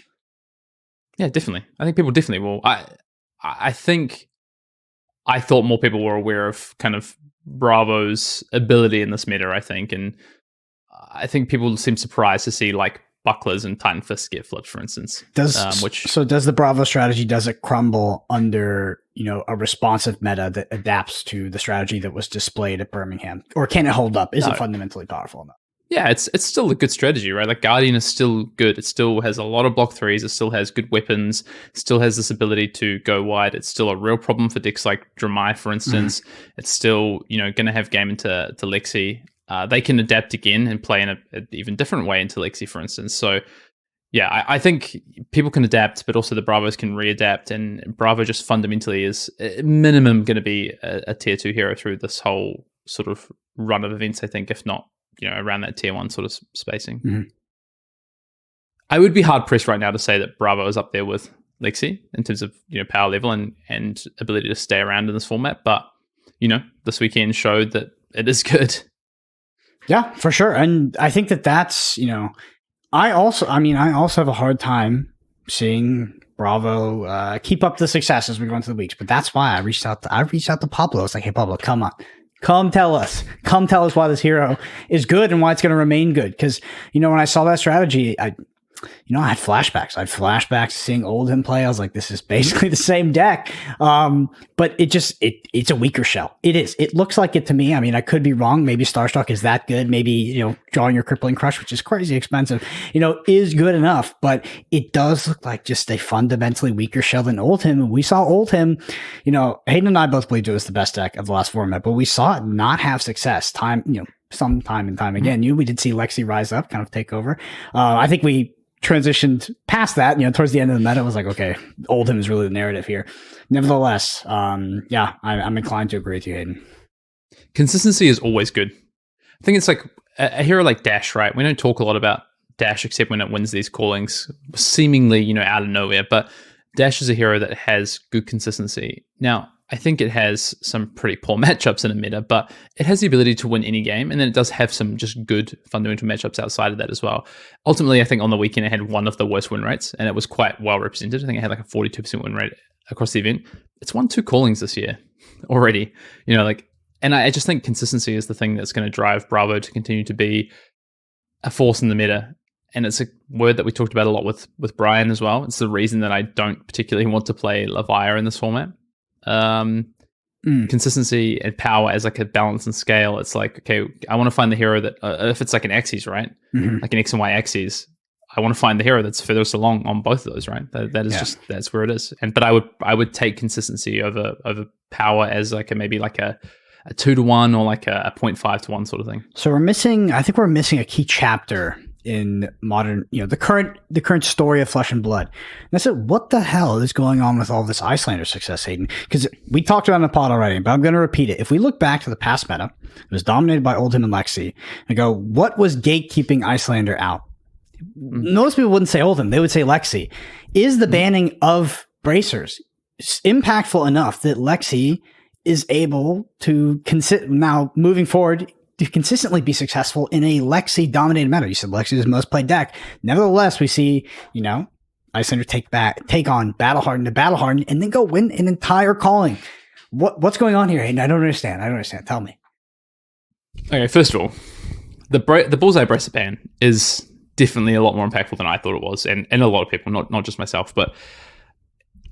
Yeah, definitely. I think people definitely will. I think I thought more people were aware of kind of Bravo's ability in this meta, I think. And I think people seem surprised to see like bucklers and Titan Fists get flipped, for instance. Does the Bravo strategy, does it crumble under a responsive meta that adapts to the strategy that was displayed at Birmingham? Or can it hold up? Is it fundamentally powerful enough? Yeah, it's still a good strategy, right? Like Guardian is still good. It still has a lot of block threes. It still has good weapons. It still has this ability to go wide. It's still a real problem for decks like Dromai, for instance. It's still, going to have game into Lexi. They can adapt again and play in an even different way into Lexi, for instance. So, yeah, I think people can adapt, but also the Bravos can readapt. And Bravo just fundamentally is minimum going to be a tier 2 hero through this whole sort of run of events, I think, if not, around that tier 1 sort of spacing. I would be hard pressed right now to say that Bravo is up there with Lexi in terms of power level and ability to stay around in this format. But this weekend showed that it is good. Yeah, for sure. And I think that's, I also have a hard time seeing Bravo keep up the success as we go into the weeks. But that's why I reached out to Pablo. I was like, hey, Pablo, come on. Come tell us why this hero is good and why it's going to remain good. Because, when I saw that strategy, I had flashbacks. I had flashbacks to seeing Oldhim play. I was like, this is basically the same deck. But it's a weaker shell. It is. It looks like it to me. I mean, I could be wrong. Maybe Starstruck is that good. Maybe, drawing your Crippling Crush, which is crazy expensive, is good enough. But it does look like just a fundamentally weaker shell than Oldhim. And we saw Oldhim, Hayden and I both believed it was the best deck of the last format, but we saw it not have success some time and time again. We did see Lexi rise up, kind of take over. I think we transitioned past that, towards the end of the meta. It was like, okay, Oldhim is really the narrative here. Nevertheless, I'm inclined to agree with you, Hayden. Consistency is always good. I think it's like a hero like Dash, right? We don't talk a lot about Dash except when it wins these callings, seemingly, out of nowhere. But Dash is a hero that has good consistency. Now, I think it has some pretty poor matchups in a meta, but it has the ability to win any game, and then it does have some just good fundamental matchups outside of that as well. Ultimately, I think on the weekend it had one of the worst win rates, and it was quite well represented. I think it had like a 42% win rate across the event. It's won 2 callings this year already, and I just think consistency is the thing that's going to drive Bravo to continue to be a force in the meta. And it's a word that we talked about a lot with Brian as well. It's the reason that I don't particularly want to play Levier in this format. Consistency and power as like a balance and scale. It's like, okay, I want to find the hero that if it's like an axis, right? Like an X and Y axis, I want to find the hero that's furthest along on both of those, right? That is just, that's where it is. But I would take consistency over power as like maybe like a 2-to-1 or like a 0.5-to-1 sort of thing. So I think we're missing a key chapter in modern, the current story of Flesh and Blood. And I said, what the hell is going on with all this Icelander success, Hayden? Because we talked about it in the pod already, but I'm going to repeat it. If we look back to the past meta, it was dominated by Oldhim and Lexi, and go, what was gatekeeping Icelander out? Most people wouldn't say Oldhim, they would say Lexi. Is the banning of bracers impactful enough that Lexi is able to now moving forward to consistently be successful in a Lexi dominated meta? You said Lexi is the most played deck. Nevertheless, we see, Icelander take on Battle Hardened, and then go win an entire calling. What's going on here, Hayden? I don't understand. Tell me. Okay, first of all, the Bullseye Bracer ban is definitely a lot more impactful than I thought it was, and a lot of people, not just myself. But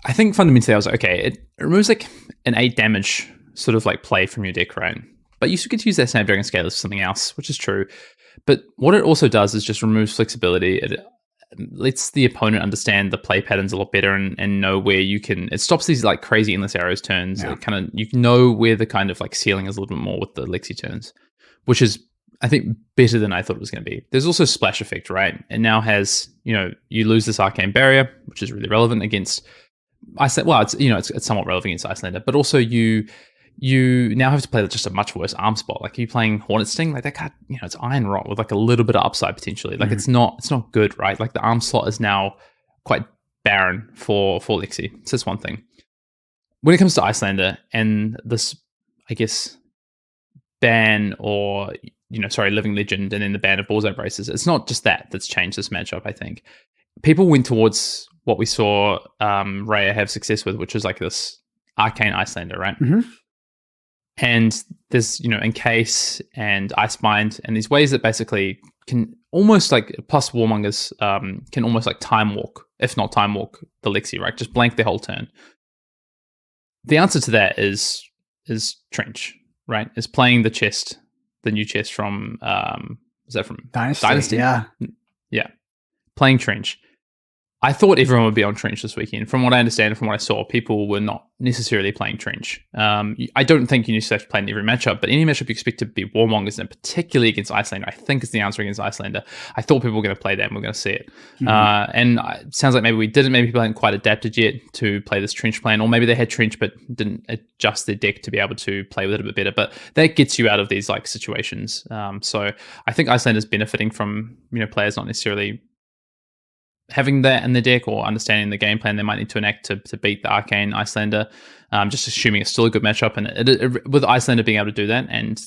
I think fundamentally I was like, okay, it removes like an 8 damage sort of like play from your deck, right? But you still get to use that Snapdragon Scale as something else, which is true. But what it also does is just removes flexibility. It lets the opponent understand the play patterns a lot better and know where you can. It stops these like crazy endless arrows turns. Yeah. It kind of, you know where the kind of like ceiling is a little bit more with the Lexi turns, which is, I think, better than I thought it was going to be. There's also splash effect, right? It now has, you lose this arcane barrier, which is really relevant against Icelander. Well, it's somewhat relevant against Icelander, but also you now have to play just a much worse arm spot. Like, are you playing Hornet Sting? Like that card, it's Iron Rot with like a little bit of upside potentially. Like it's not good, right? Like the arm slot is now quite barren for Lexi. So that's one thing. When it comes to Icelander and this, I guess, ban or Living Legend and then the ban of Bullseye Braces, it's not just that's changed this matchup. I think people went towards what we saw Raya have success with, which is like this Arcane Icelander, right? Mm-hmm. And there's, Encase and Icebind and these ways that basically can almost like, plus Warmongers can almost like time walk, if not time walk the Lexi, right? Just blank the whole turn. The answer to that is Trench, right? Is playing the new chest from, is that from Dynasty? Yeah. Yeah. Playing Trench. I thought everyone would be on Trench this weekend. From what I understand, from what I saw, people were not necessarily playing Trench. I don't think you necessarily have to play in every matchup, but any matchup you expect to be Warmongers, and particularly against Icelander, I think is the answer against Icelander. I thought people were going to play that, and we're going to see it. And it sounds like maybe we didn't. Maybe people hadn't quite adapted yet to play this Trench plan, or maybe they had Trench but didn't adjust their deck to be able to play with it a bit better. But that gets you out of these like situations. So I think Icelander's benefiting from players not necessarily having that in the deck or understanding the game plan they might need to enact to beat the Arcane Icelander, just assuming it's still a good matchup. And with Icelander being able to do that and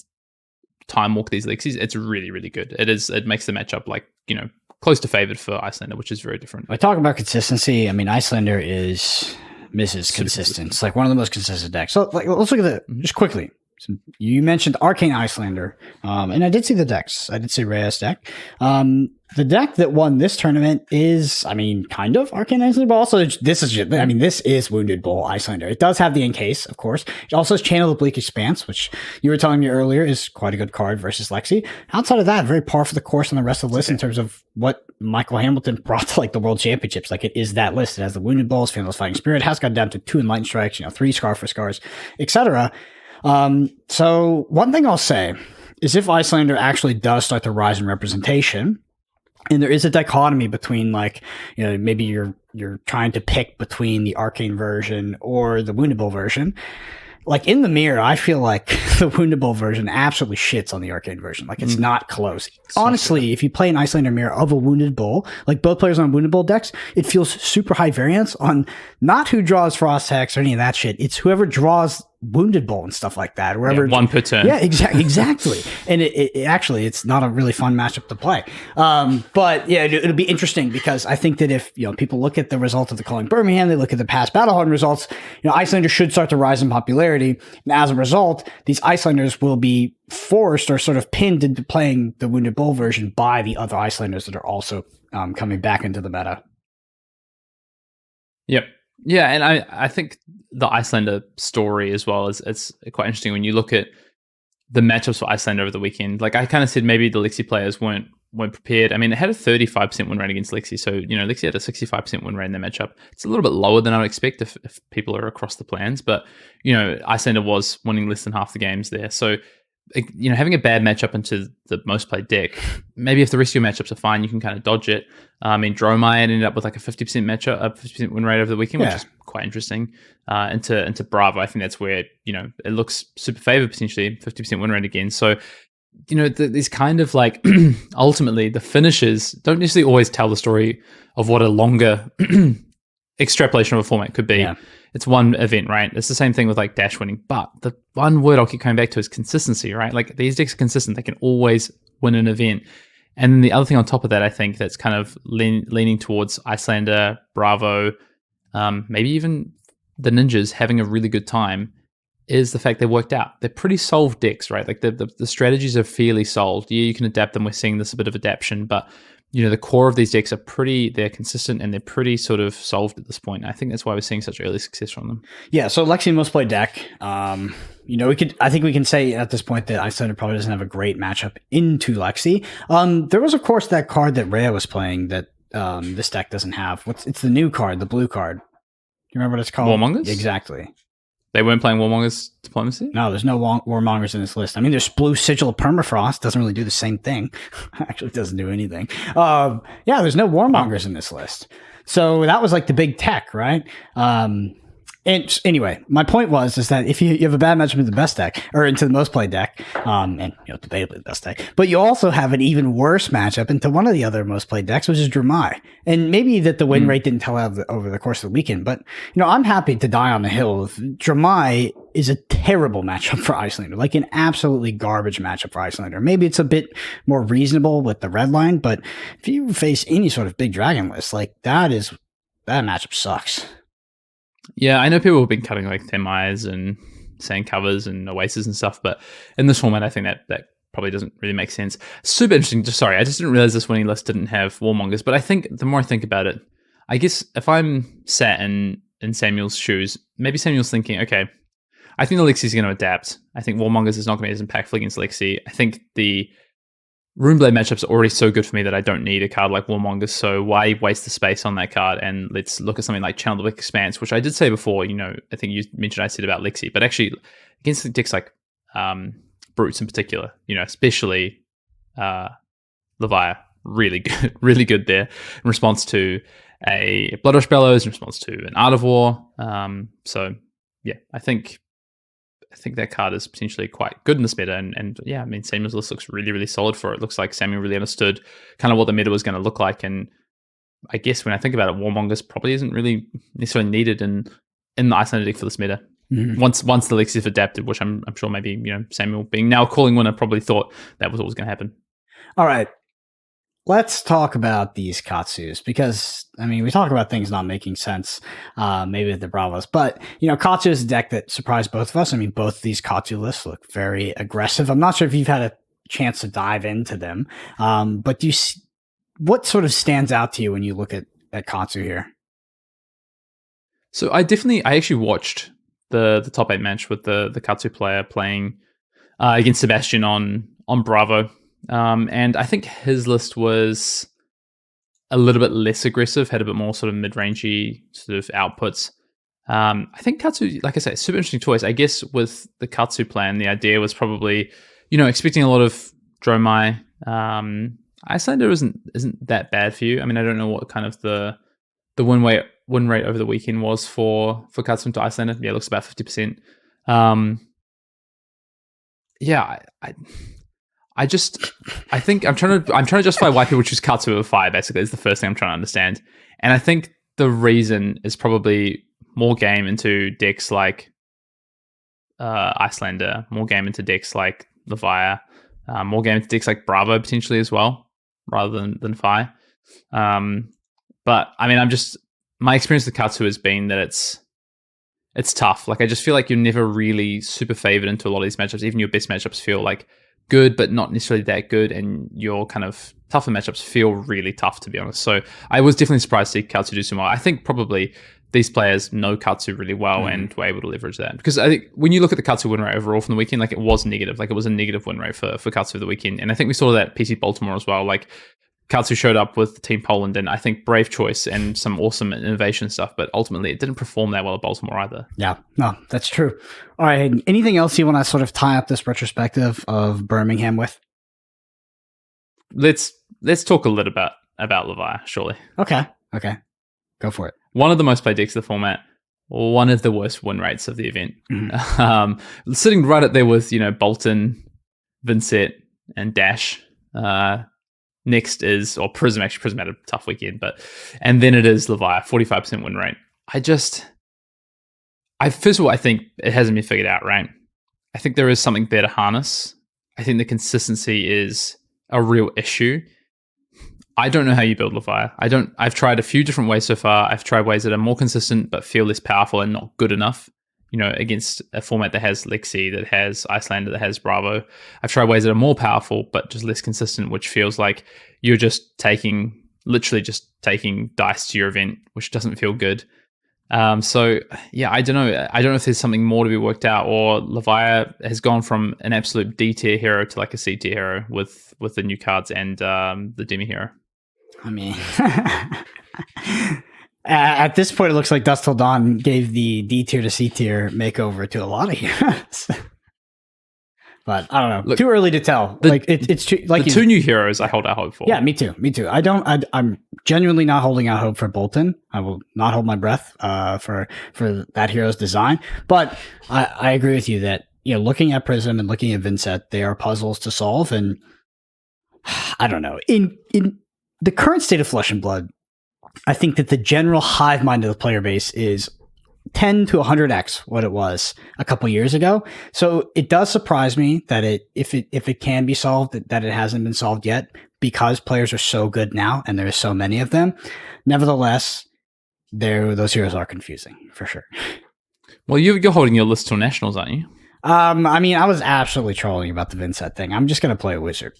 time walk these Lexies, it's really, really good. It makes the matchup like, close to favored for Icelander, which is very different. I talk about consistency. I mean, Icelander is Mrs. Consistent. It's like one of the most consistent decks. So like, let's look at it just quickly. So you mentioned Arcane Icelander, and I did see the decks. I did see Reyes' deck. The deck that won this tournament is, kind of Arcane Icelander, but also this is Wounded Bull Icelander. It does have the Encase, of course. It also has Channel the Bleak Expanse, which you were telling me earlier is quite a good card versus Lexi. Outside of that, very par for the course on the rest of the list in terms of what Michael Hamilton brought to like the World Championships. Like it is that list. It has the Wounded Bulls, Fameless Fighting Spirit, has got down to 2 Enlightened Strikes, 3 Scar for Scars, etc. So one thing I'll say is if Icelander actually does start to rise in representation, and there is a dichotomy between like, maybe you're trying to pick between the Arcane version or the Wounded Bull version. Like in the mirror, I feel like the Wounded Bull version absolutely shits on the Arcane version. Like it's not close. Honestly, if you play an Icelander mirror of a Wounded Bull, like both players on Wounded Bull decks, it feels super high variance on not who draws Frost Hex or any of that shit. It's whoever draws Wounded Bull and stuff like that. Wherever one per turn. Yeah, exactly. And it actually, it's not a really fun matchup to play. But yeah, it'll be interesting because I think that if people look at the result of the Calling Birmingham, they look at the past Battlehardened results, Icelander should start to rise in popularity. And as a result, these Icelanders will be forced or sort of pinned into playing the Wounded Bull version by the other Icelanders that are also coming back into the meta. Yep. Yeah, and I think the Icelander story as well is it's quite interesting when you look at the matchups for Icelander over the weekend. Like I kind of said, maybe the Lexi players weren't prepared. I mean, it had a 35% win rate against Lexi, so Lexi had a 65% win rate in their matchup. It's a little bit lower than I would expect if people are across the plans, but Icelander was winning less than half the games there. So having a bad matchup into the most played deck, maybe if the rest of your matchups are fine, you can kind of dodge it. Dromai ended up with like a 50% matchup, a 50% win rate over the weekend, which is quite interesting. Into Bravo, I think that's where it looks super favored potentially, 50% win rate again. So these kind of like ultimately the finishes don't necessarily always tell the story of what a longer extrapolation of a format could be. Yeah. It's one event, right? It's the same thing with like Dash winning, but the one word I'll keep coming back to is consistency, right? Like these decks are consistent. They can always win an event. And then the other thing on top of that, I think that's kind of leaning towards Icelander, Bravo, maybe even the Ninjas having a really good time is the fact they worked out. They're pretty solved decks, right? Like the strategies are fairly solved. Yeah, you can adapt them. We're seeing this a bit of adaptation, but the core of these decks are they're consistent and they're pretty sort of solved at this point. And I think that's why we're seeing such early success from them. Yeah, so Lexi most played deck. I think we can say at this point that Icelander probably doesn't have a great matchup into Lexi. There was, of course, that card that Rhea was playing that this deck doesn't have. It's the new card, the blue card. You remember what it's called? Warmongers? Exactly. They weren't playing Warmongers Diplomacy? No, there's no Warmongers in this list. I mean, there's Blue Sigil of Permafrost. Doesn't really do the same thing. Actually, doesn't do anything. There's no Warmongers in this list. So that was like the big tech, right? And anyway, my point is that if you have a bad matchup into the best deck, or into the most played deck, and debatably the best deck, but you also have an even worse matchup into one of the other most played decks, which is Dramai. And maybe that the win rate didn't tell out over the course of the weekend, but I'm happy to die on the hill. Dramai is a terrible matchup for Icelander, like an absolutely garbage matchup for Icelander. Maybe it's a bit more reasonable with the red line, but if you face any sort of big dragon list, like that matchup sucks. Yeah, I know people have been cutting like Thermais and saying covers and Oasis and stuff, but in this format, I think that probably doesn't really make sense. Super interesting. I just didn't realize this winning list didn't have Warmongers, but I think the more I think about it, I guess if I'm sat in Samuel's shoes, maybe Samuel's thinking, okay, I think the Lexi's going to adapt. I think Warmongers is not going to be as impactful against Lexi. I think the Runeblade matchups are already so good for me that I don't need a card like Warmongers, so why waste the space on that card? And let's look at something like Channel the Expanse, which I did say before, I think you mentioned I said about Lexi, but actually against the decks like Brutes in particular, especially Leviah, really good there in response to a Blood Rush Bellows, in response to an Art of War. So yeah, I think that card is potentially quite good in this meta. And yeah, I mean, Samuel's list looks really, really solid for it. It looks like Samuel really understood kind of what the meta was going to look like. And I guess when I think about it, Warmongers probably isn't really necessarily needed in the Icelander deck for this meta. Mm-hmm. Once the Lexi's have adapted, which I'm sure maybe, Samuel being now a calling winner probably thought that was what was going to happen. All right. Let's talk about these Katsus because, I mean, we talk about things not making sense, maybe with the Bravos, but, Katsu is a deck that surprised both of us. I mean, both these Katsu lists look very aggressive. I'm not sure if you've had a chance to dive into them, but what sort of stands out to you when you look at Katsu here? So I actually watched the top 8 match with the Katsu player playing against Sebastian on Bravo. And I think his list was a little bit less aggressive, had a bit more sort of mid-rangey sort of outputs. I think Katsu, like I say, super interesting choice. I guess with the Katsu plan, the idea was probably, expecting a lot of Dromai. Icelander isn't that bad for you. I mean, I don't know what kind of the win rate over the weekend was for Katsu to Icelander. Yeah, it looks about 50%. I think I'm trying to justify why people choose Katsu over Fire, basically, is the first thing I'm trying to understand. And I think the reason is probably more game into decks like Icelander, more game into decks like Leviah, more game into decks like Bravo potentially as well, rather than Fire. But I mean, my experience with Katsu has been that it's tough. Like, I just feel like you're never really super favored into a lot of these matchups. Even your best matchups feel like good, but not necessarily that good, and your kind of tougher matchups feel really tough, to be honest. So I was definitely surprised to see Katsu do so well. I think probably these players know Katsu really well and were able to leverage that. Because I think when you look at the Katsu win rate overall from the weekend, like, it was negative. Like, it was a negative win rate for Katsu for the weekend. And I think we saw that PC Baltimore as well. Like, Katsu showed up with Team Poland, and I think brave choice and some awesome innovation stuff, but ultimately it didn't perform that well at Baltimore either. Yeah, no, that's true. All right, Hayden, anything else you want to sort of tie up this retrospective of Birmingham with? Let's talk a little about Leviah, surely. Okay, go for it. One of the most played decks of the format, one of the worst win rates of the event. Mm-hmm. Sitting right up there with, Bolton, Vincent, and Dash. Next is, or Prism. Actually, Prism had a tough weekend, and then it is Leviah, 45% win rate. First of all, I think it hasn't been figured out, right? I think there is something there to harness. I think the consistency is a real issue. I don't know how you build Leviathan. I've tried a few different ways so far. I've tried ways that are more consistent but feel less powerful and not good enough, against a format that has Lexi, that has Icelander, that has Bravo. I've tried ways that are more powerful but just less consistent, which feels like you're just literally just taking dice to your event, which doesn't feel good. So yeah, I don't know. I don't know if there's something more to be worked out, or Leviathan has gone from an absolute D tier hero to like a C tier hero with the new cards and the demi hero. I mean, at this point, it looks like Dusk Till Dawn gave the D tier to C tier makeover to a lot of heroes. But I don't know. Look, too early to tell. It's too, like the two new heroes I hold out hope for. Yeah, me too. I'm genuinely not holding out hope for Bolton. I will not hold my breath for that hero's design. But I agree with you that looking at Prism and looking at Vincent, they are puzzles to solve. And I don't know. In the current state of Flesh and Blood, I think that the general hive mind of the player base is 10 to 100x what it was a couple years ago. So it does surprise me that if it can be solved, that it hasn't been solved yet, because players are so good now and there's so many of them. Nevertheless, those heroes are confusing for sure. Well, you're holding your list till nationals, aren't you? I mean, I was absolutely trolling about the Vincent thing. I'm just going to play a wizard.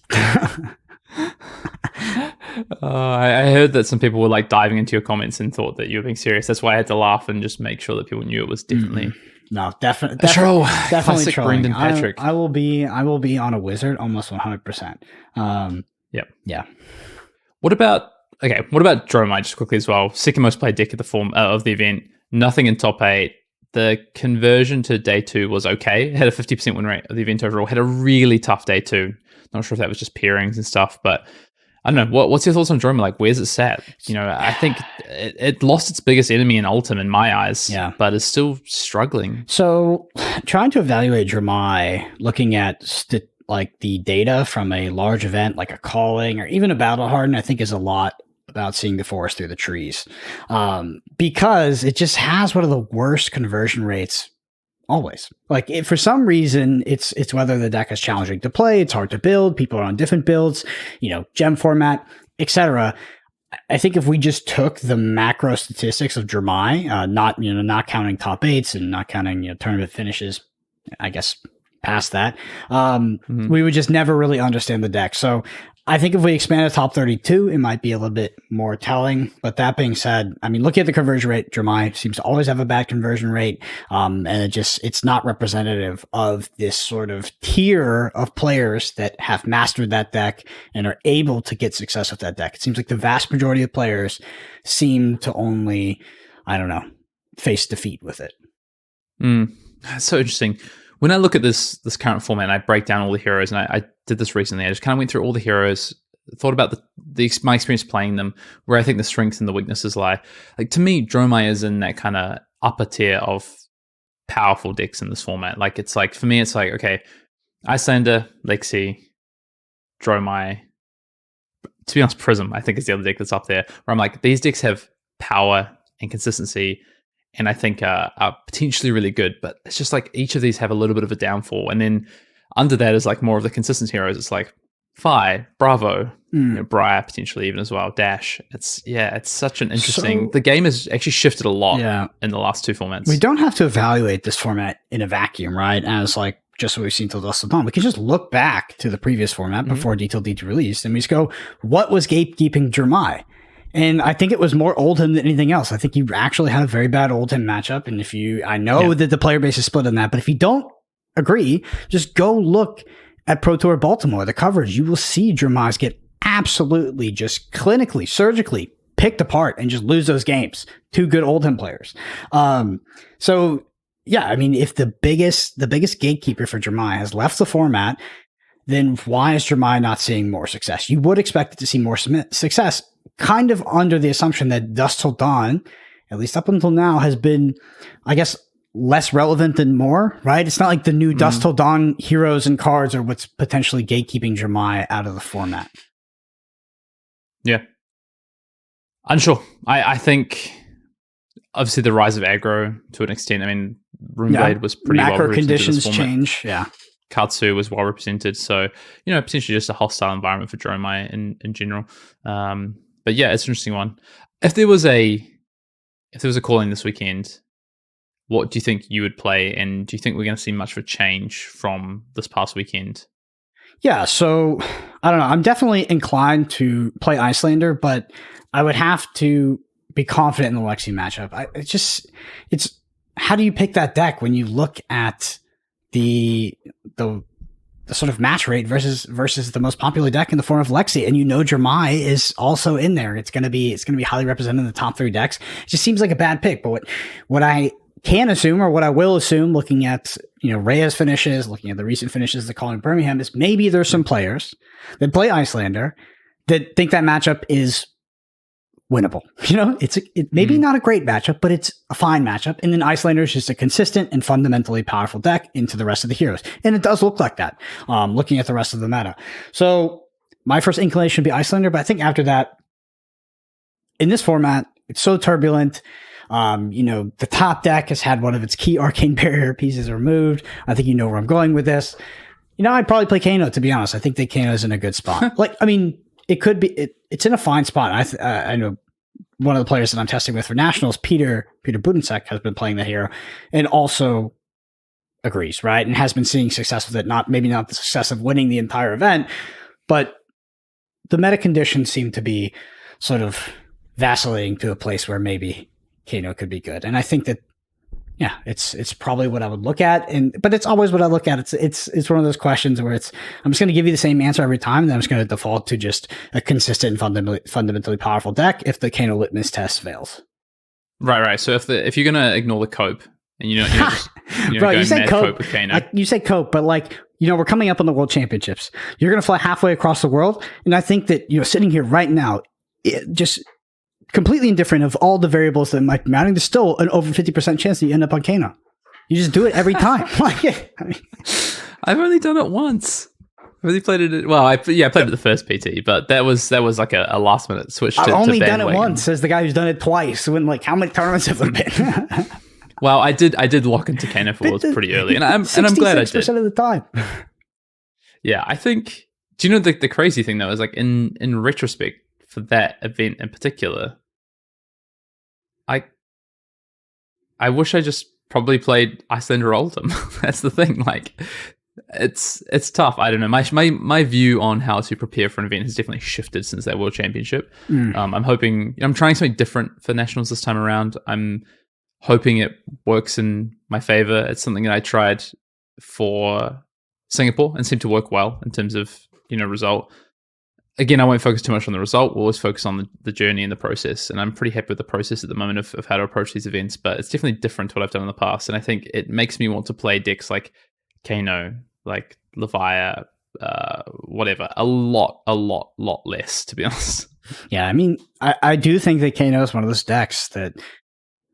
I heard that some people were like diving into your comments and thought that you were being serious. That's why I had to laugh and just make sure that people knew it was definitely no, definitely Classic trolling. Brendan Patrick. I will be on a wizard almost 100%. Yep. Yeah. What about Dromai just quickly as well? Second most played deck of the event. Nothing in top 8. The conversion to day 2 was okay. It had a 50% win rate of the event overall. Had a really tough day 2. Not sure if that was just pairings and stuff, but I don't know. What's your thoughts on Dromai? Like, where's it sat? I think it lost its biggest enemy in Ultim in my eyes, but is still struggling. So, trying to evaluate Dromai, looking at the data from a large event like a Calling or even a Battle Harden, I think is a lot about seeing the forest through the trees, because it just has one of the worst conversion rates. Always. For some reason, it's whether the deck is challenging to play, it's hard to build, people are on different builds, gem format, etc. I think if we just took the macro statistics of Dromai, not counting top 8s and not counting tournament finishes, I guess past that, we would just never really understand the deck. So I think if we expand to top 32, it might be a little bit more telling. But that being said, I mean, looking at the conversion rate, Dromai seems to always have a bad conversion rate. And it's not representative of this sort of tier of players that have mastered that deck and are able to get success with that deck. It seems like the vast majority of players seem to only, face defeat with it. That's so interesting. When I look at this current format and I break down all the heroes, and I did this recently, I just kind of went through all the heroes, thought about my experience playing them, where I think the strengths and the weaknesses lie. Like, to me, Dromai is in that kind of upper tier of powerful decks in this format. Like, it's like, for me, it's like, okay, Icelander, Lexi, Dromai. To be honest, Prism, I think, is the other deck that's up there, where I'm like, these decks have power and consistency, and I think are potentially really good, but it's just like each of these have a little bit of a downfall. And then under that is like more of the consistent heroes. It's like Fi, Bravo, Briar potentially even as well, Dash. It's such an interesting... the game has actually shifted a lot in the last 2 formats. We don't have to evaluate this format in a vacuum, right? As like just what we've seen till Dusk Till Dawn. We can just look back to the previous format before Detail D2 released, and we just go, what was gatekeeping Dromai? And I think it was more Oldhim than anything else. I think you actually had a very bad Oldhim matchup. And I know that the player base is split on that, but if you don't agree, just go look at Pro Tour Baltimore, the coverage. You will see Dromai get absolutely just clinically, surgically picked apart and just lose those games. 2 good Oldhim players. So yeah, I mean, if the biggest gatekeeper for Dromai has left the format, then why is Dromai not seeing more success? You would expect it to see more success, kind of under the assumption that Dusk Till Dawn, at least up until now, has been, I guess, less relevant than more, right? It's not like the new Dusk Till Dawn heroes and cards are what's potentially gatekeeping Dromai out of the format. Yeah. Unsure. I think, obviously, the rise of aggro to an extent. I mean, Runeblade was pretty well macro rooted into this conditions format. change, yeah. Katsu was well represented. So, potentially just a hostile environment for Dromai in general. But yeah, it's an interesting one. If there was a calling this weekend, what do you think you would play? And do you think we're going to see much of a change from this past weekend? Yeah, so I don't know. I'm definitely inclined to play Icelander, but I would have to be confident in the Lexi matchup. It's how do you pick that deck when you look at the sort of match rate versus the most popular deck in the form of Lexi, and Dromai is also in there. It's gonna be highly represented in the top 3 decks. It just seems like a bad pick. But what I can assume, or what I will assume, looking at Rhea's finishes, looking at the recent finishes of the Calling Birmingham, is maybe there's some players that play Icelander that think that matchup is winnable. It's maybe not a great matchup, but it's a fine matchup. And then Icelander is just a consistent and fundamentally powerful deck into the rest of the heroes. And it does look like that, looking at the rest of the meta. So my first inclination would be Icelander, but I think after that, in this format, it's so turbulent. The top deck has had one of its key arcane barrier pieces removed. I think where I'm going with this. I'd probably play Kano, to be honest. I think that Kano's in a good spot. It could be. It's in a fine spot. I know one of the players that I'm testing with for nationals, Peter Budensek, has been playing the hero and also agrees, right? And has been seeing success with it. Maybe not the success of winning the entire event, but the meta conditions seem to be sort of vacillating to a place where maybe Kano could be good. And I think that, yeah, it's probably what I would look at, but it's always what I look at. It's one of those questions where I'm just going to give you the same answer every time, and then I'm just going to default to just a consistent and fundamentally powerful deck if the Kano litmus test fails. Right. So if you're going to ignore the cope and bro, you say cope with Kano. You say cope, but we're coming up on the World Championships. You're going to fly halfway across the world, and I think that sitting here right now, just completely indifferent of all the variables that might be mattering, there's still an over 50% chance that you end up on Kano. You just do it every time. I've only done it once. I've only played it. Well, I played it the first PT, but that was like a last minute switch. I've only done it once. Says the guy who's done it twice. When how many tournaments have there been? Well, I did lock into Kano for pretty early, and I'm glad I did. 66% of the time. Yeah, I think. Do you know the crazy thing though is in retrospect for that event in particular, I wish I just probably played Icelander Oldham. That's the thing. It's tough. I don't know. My view on how to prepare for an event has definitely shifted since that World Championship. I'm hoping I'm trying something different for nationals this time around. I'm hoping it works in my favor. It's something that I tried for Singapore and seemed to work well in terms of result. Again, I won't focus too much on the result. We'll always focus on the journey and the process. And I'm pretty happy with the process at the moment of how to approach these events. But it's definitely different to what I've done in the past. And I think it makes me want to play decks like Kano, like Levia, whatever, a lot less, to be honest. Yeah, I do think that Kano is one of those decks that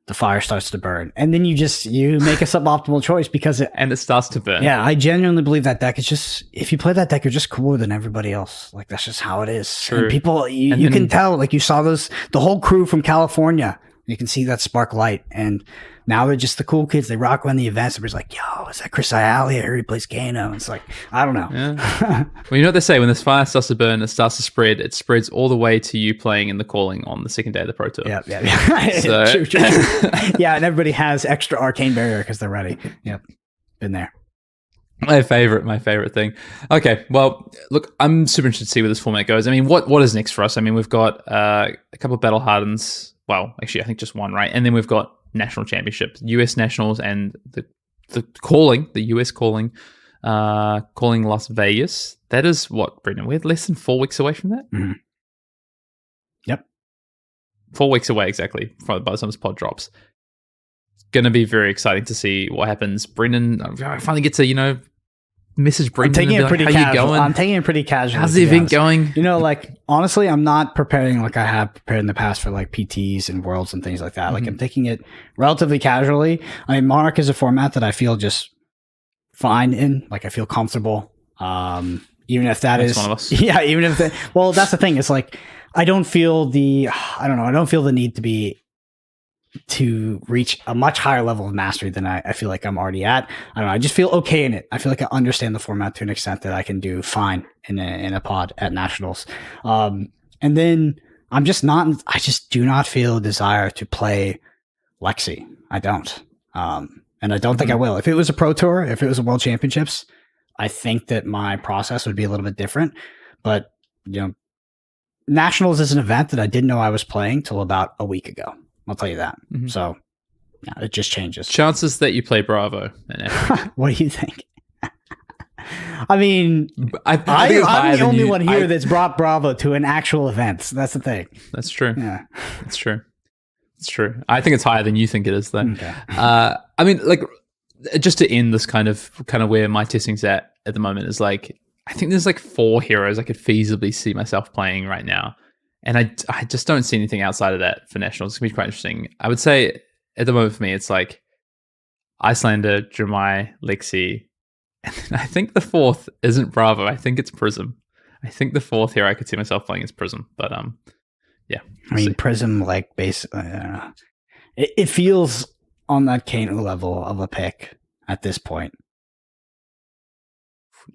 the fire starts to burn, and then you make a suboptimal choice because it starts to burn. Yeah, I genuinely believe that deck is just, if you play that deck, you're just cooler than everybody else. That's just how it is. True. And people, you can tell, you saw the whole crew from California. You can see that spark light, and now they're just the cool kids. They rock on the events. Everybody's like, yo, is that Chris Iali? I heard he plays Kano. It's like, I don't know. Yeah. Well, you know what they say, when this fire starts to burn, it starts to spread. It spreads all the way to you playing in the Calling on the second day of the Pro Tour. Yeah. So. True. Yeah, and everybody has extra arcane barrier because they're ready. Yep, been there. My favorite thing. Okay, well, look, I'm super interested to see where this format goes. What is next for us? We've got a couple of Battle Hardens. Well, actually, I think just one, right? And then we've got national championships, US nationals, and the Calling, the US Calling, Calling Las Vegas. That is what, Brendan? We're less than 4 weeks away from that. Mm-hmm. Yep, 4 weeks away exactly by the time this pod drops. It's going to be very exciting to see what happens. Brendan, I finally get to message Brendan. I'm taking it pretty casual. How's the event going? Honestly, I'm not preparing like I have prepared in the past for PTs and worlds and things like that. I'm taking it relatively casually. Monarch is a format that I feel just fine in. I feel comfortable. Even if that is one of us. Yeah, even if that, well, that's the thing. It's I don't feel the need to be to reach a much higher level of mastery than I feel like I'm already at. I don't know. I just feel okay in it. I feel like I understand the format to an extent that I can do fine in a pod at nationals. And then I just do not feel a desire to play Lexi. I don't. And I don't think I will. If it was a pro tour, if it was a world championships, I think that my process would be a little bit different. But, nationals is an event that I didn't know I was playing till about a week ago. I'll tell you that. Mm-hmm. So yeah, it just changes. Chances that you play Bravo. What do you think? I mean, I'm the only one here that's brought Bravo to an actual event. So that's the thing. That's true. Yeah, that's true. It's true. I think it's higher than you think it is, though. Okay. I mean, like, just to end this kind of where my testing's at the moment is like, I think there's like 4 heroes I could feasibly see myself playing right now. And I just don't see anything outside of that for nationals. It's going to be quite interesting. I would say at the moment for me, it's like Icelander, Jemai, Lexi. And then I think the 4th isn't Bravo. I think it's Prism. I think the 4th hero I could see myself playing is Prism. But yeah. I mean, Prism, like, basically, it feels on that Kano level of a pick at this point.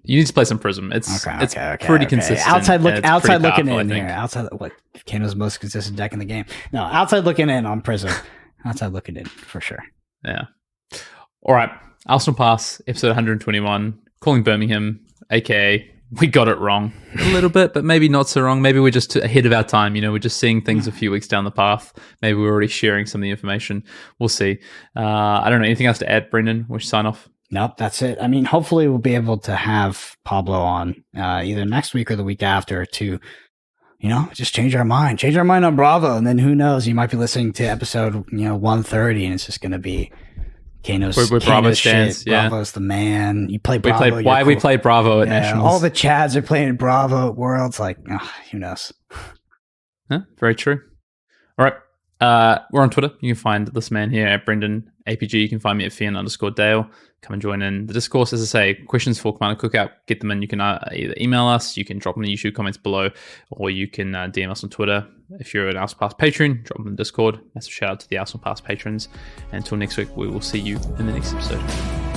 You need to play some Prism. It's pretty consistent. Outside looking in here. Outside, what Kano's most consistent deck in the game? No, outside looking in on Prism. Outside looking in for sure. Yeah. All right. Arsenal Pass, episode 121. Calling Birmingham, aka we got it wrong a little bit, but maybe not so wrong. Maybe we're just ahead of our time. We're just seeing things a few weeks down the path. Maybe we're already sharing some of the information. We'll see. I don't know. Anything else to add, Brendan? We should sign off. Nope, that's it. I mean, hopefully we'll be able to have Pablo on either next week or the week after to, just change our mind on Bravo. And then who knows, you might be listening to episode, 130 and it's just going to be Kano's where Bravo stands. Yeah. Bravo's the man. You play Bravo. We play Bravo at Nationals. All the Chads are playing Bravo at Worlds. Like, who knows? Huh? Very true. All right. We're on Twitter. You can find this man here at Brendan APG. You can find me at Fian_Dale. Come and join in the discourse. As I say, questions for Commander Cookout, get them in. You can either email us, you can drop them in the YouTube comments below, or you can DM us on Twitter. If you're an Arsenal Pass patron, drop them in Discord. Massive shout out to the Arsenal Pass patrons. And until next week, we will see you in the next episode.